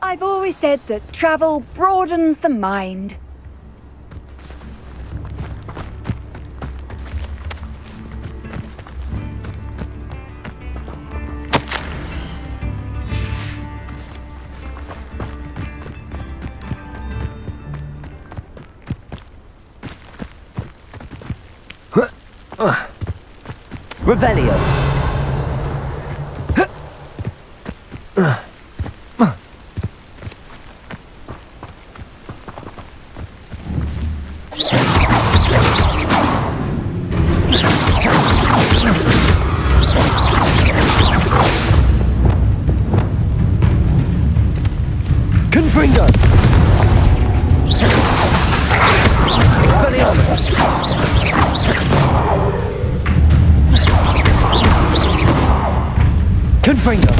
I've always said that travel broadens the mind. Revelio. Confringo! Expelliarmus! Confringo!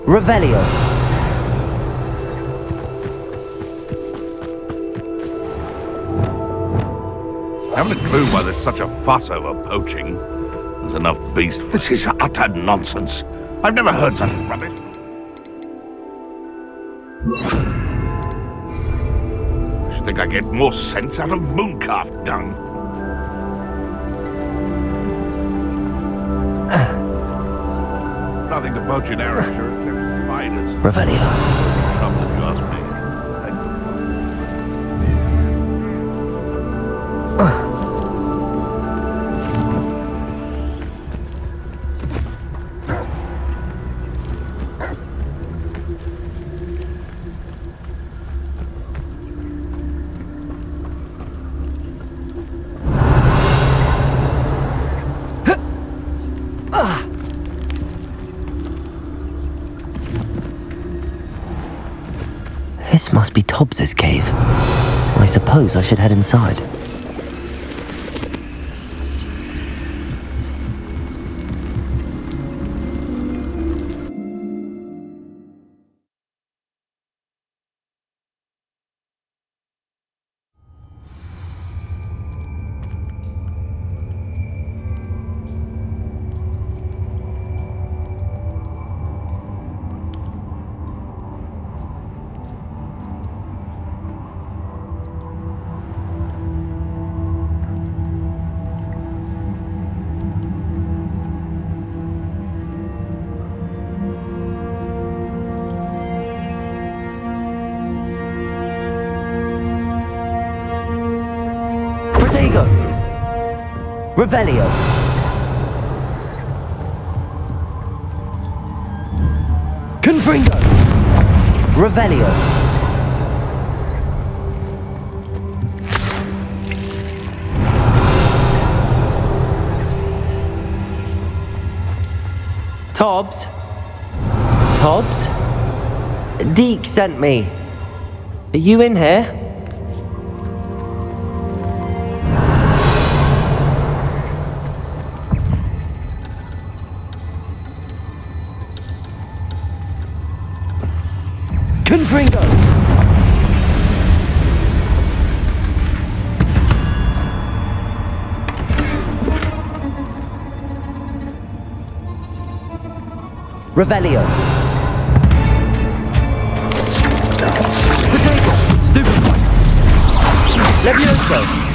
Revelio. Haven't a clue why there's such a fuss over poaching. There's enough beast. This is utter nonsense. I've never heard such rubbish. I should think I get more sense out of mooncalf dung. Nothing to poach in Ayrshire except spiders. Revelio. Trouble if you ask me. This must be Tobbs's cave. I suppose I should head inside. Protego! Revelio! Confringo! Revelio! Tobbs? Tobbs? Deke sent me. Are you in here? Confringo! Revelio! Potato! Stupid! Levioso!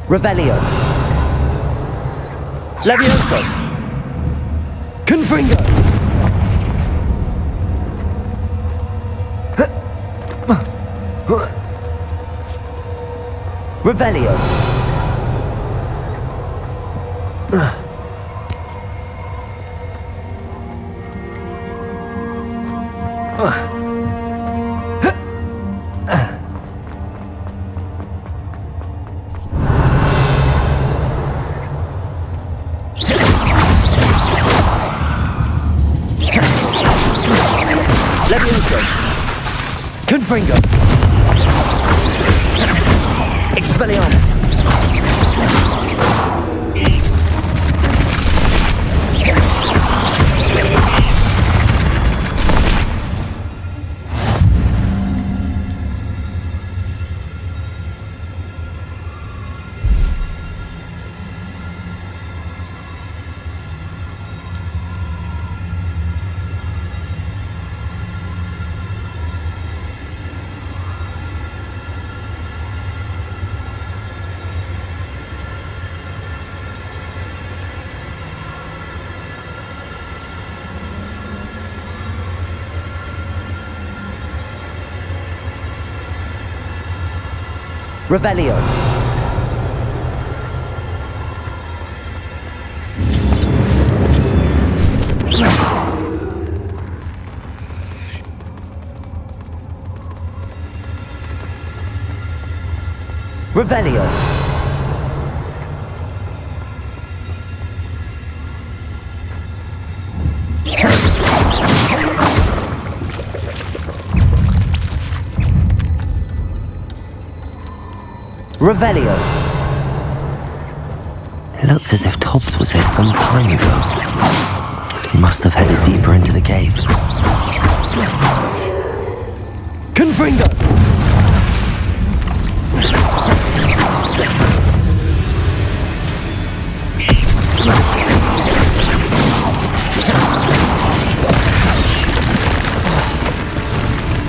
Revelio. Levioso. Confringo. Revelio. Levioso. Confringo. Expelliarmus. Revelio. Revelio. Revelio. It looked as if Tobbs was here some time ago. He must have headed deeper into the cave. Confringo!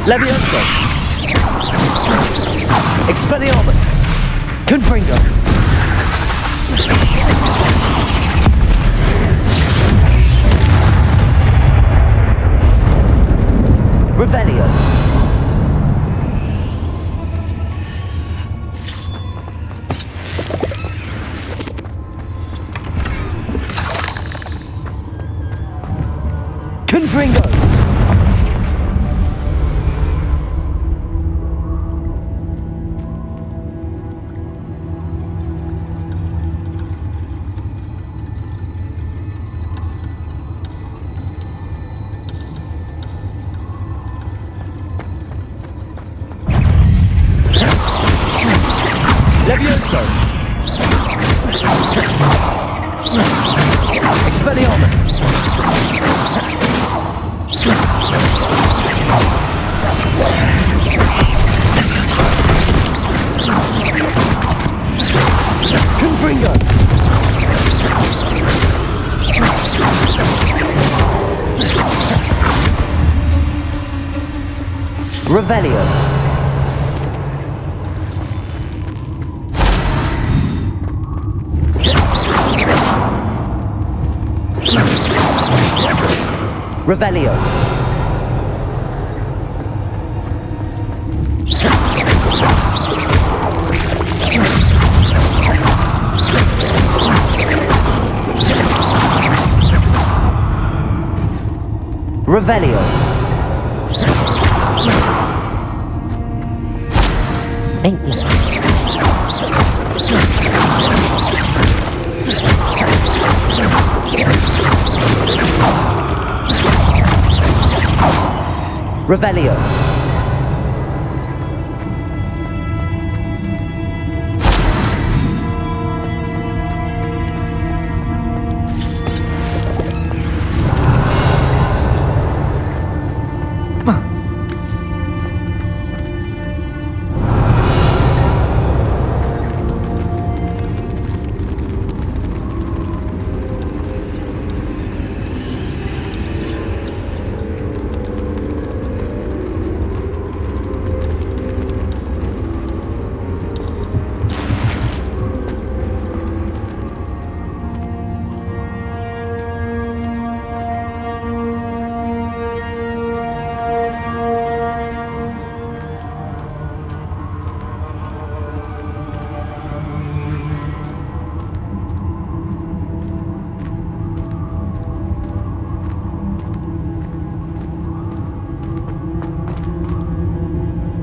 Levioso! Expelliarmus! Confringo! Revelio! Confringo! Levioso! Expelliarmus! Confringo! Revelio! Revelio. Revelio. Revelio.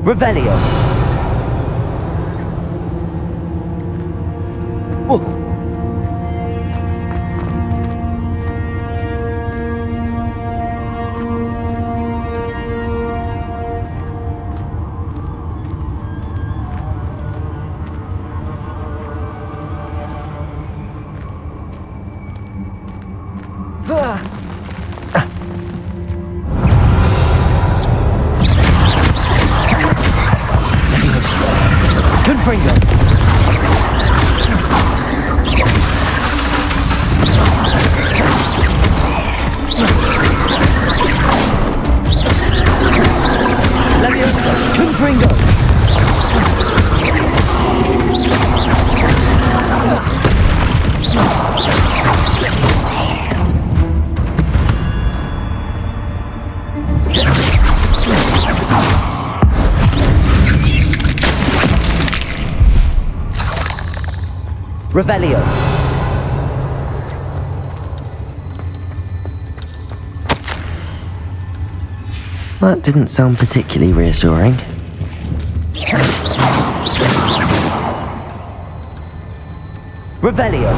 Revelio. Confringo. Leviosa. Confringo. Revelio. That didn't sound particularly reassuring. Revelio.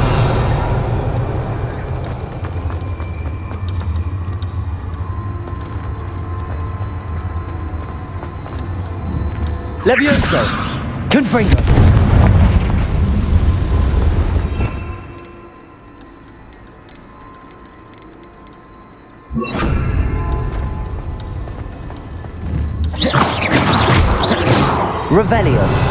Levioso. Confringo. Revelio.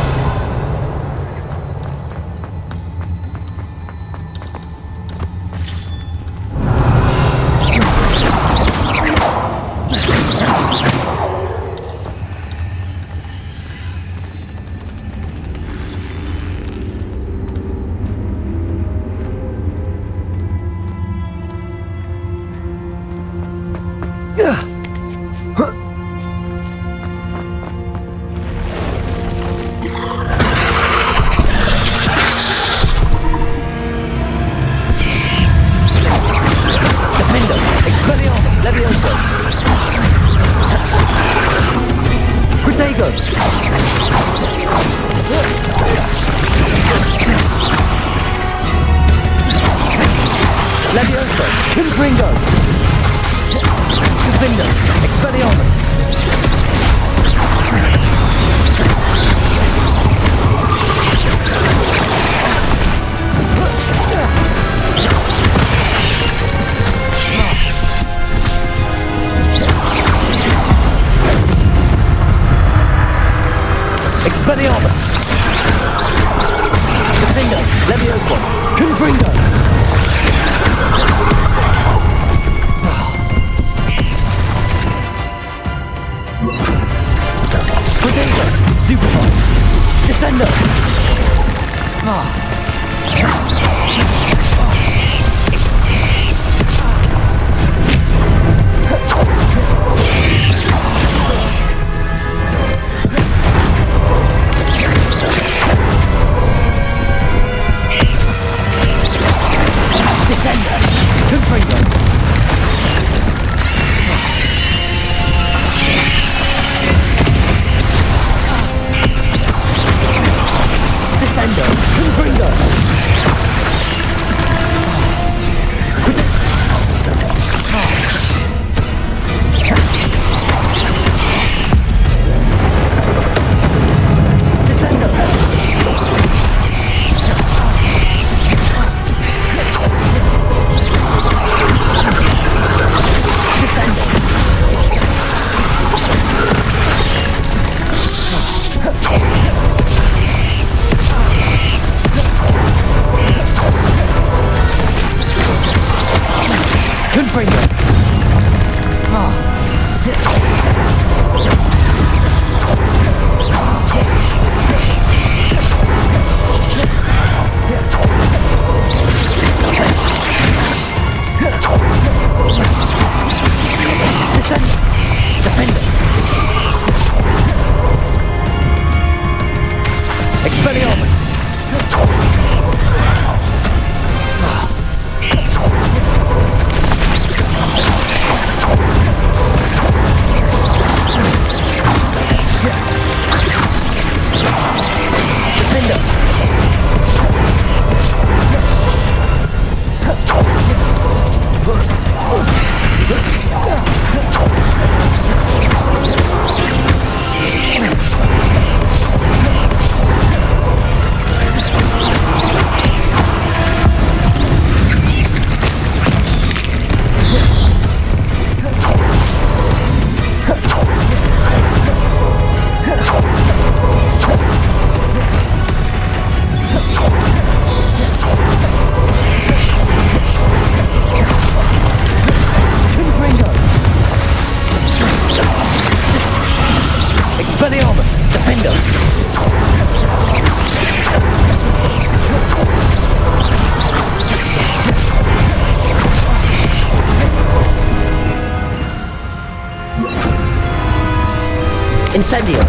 Incendio.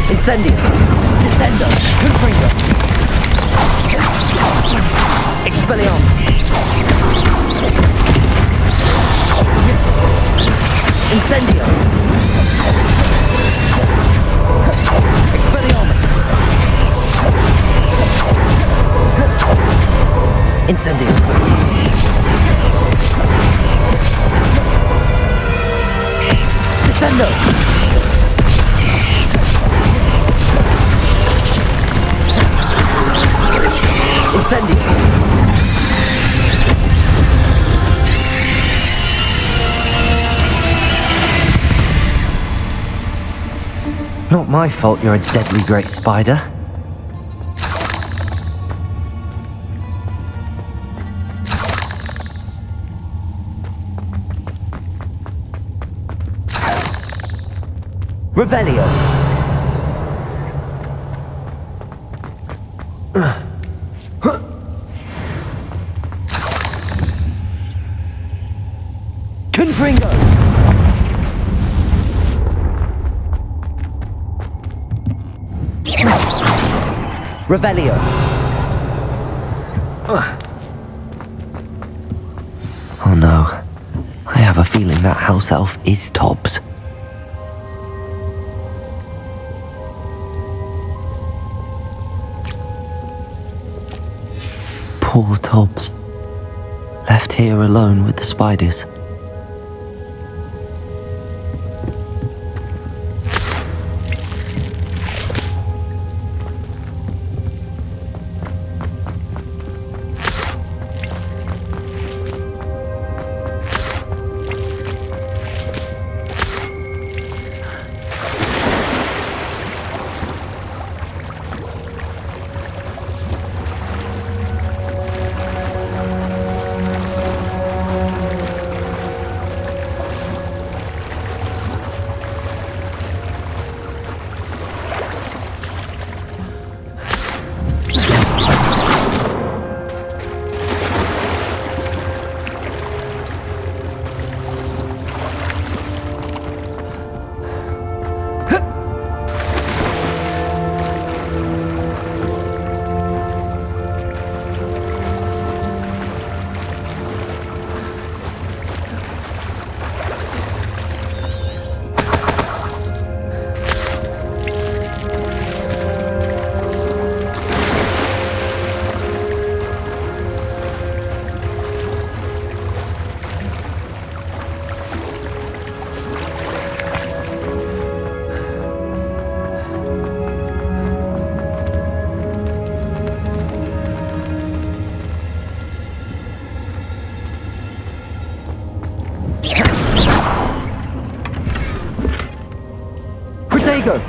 Incendio. Descendo. Confringo. Expelliarmus. Incendio. Expelliarmus. Incendio. Descendo. Incendio. Not my fault you're a deadly great spider. Revelio! Confringo! Revelio! Oh no. I have a feeling that house elf is Tobbs. Poor Tobbs. Left here alone with the spiders. Protego!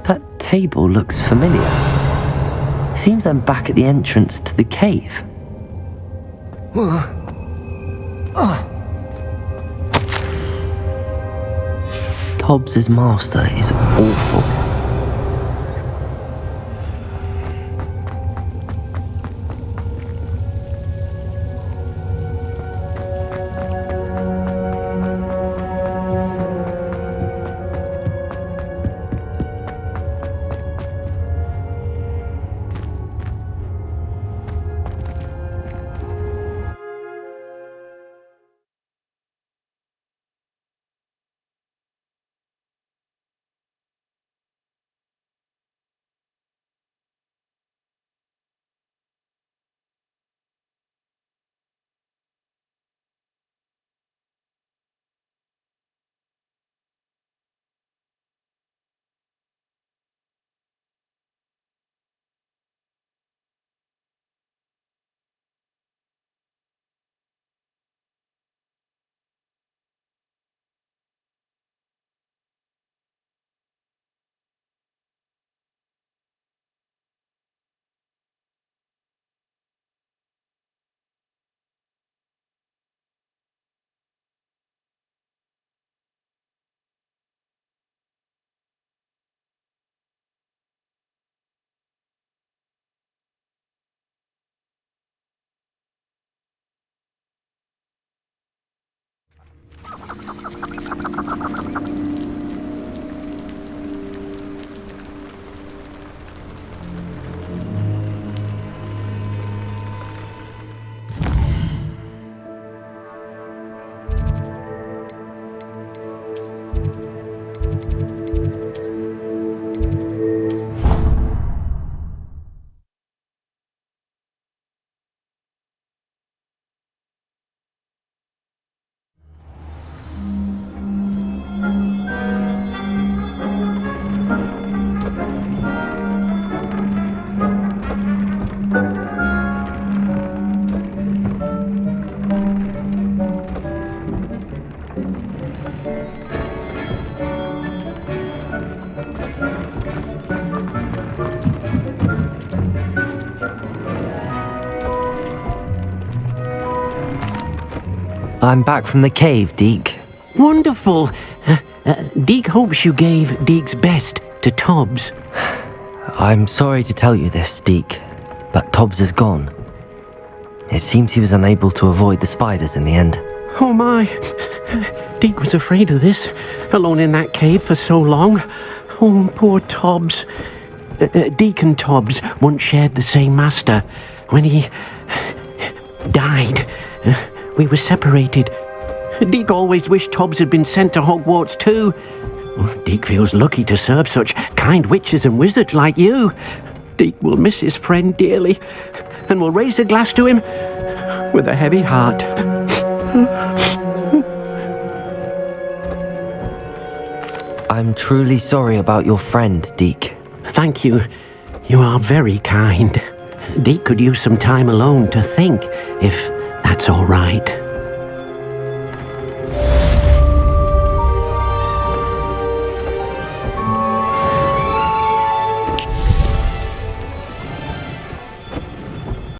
That table looks familiar. Seems I'm back at the entrance to the cave. Tobbs's master is awful. I'm back from the cave, Deke. Wonderful. Deke hopes you gave Deke's best to Tobbs. I'm sorry to tell you this, Deke, but Tobbs is gone. It seems he was unable to avoid the spiders in the end. Oh my. Deke was afraid of this, alone in that cave for so long. Oh, poor Tobbs. Deke and Tobbs once shared the same master. When he died, we were separated. Deke always wished Tobbs had been sent to Hogwarts too. Deke feels lucky to serve such kind witches and wizards like you. Deke will miss his friend dearly, and will raise a glass to him with a heavy heart. I'm truly sorry about your friend, Deke. Thank you. You are very kind. Deke could use some time alone to think, if that's all right.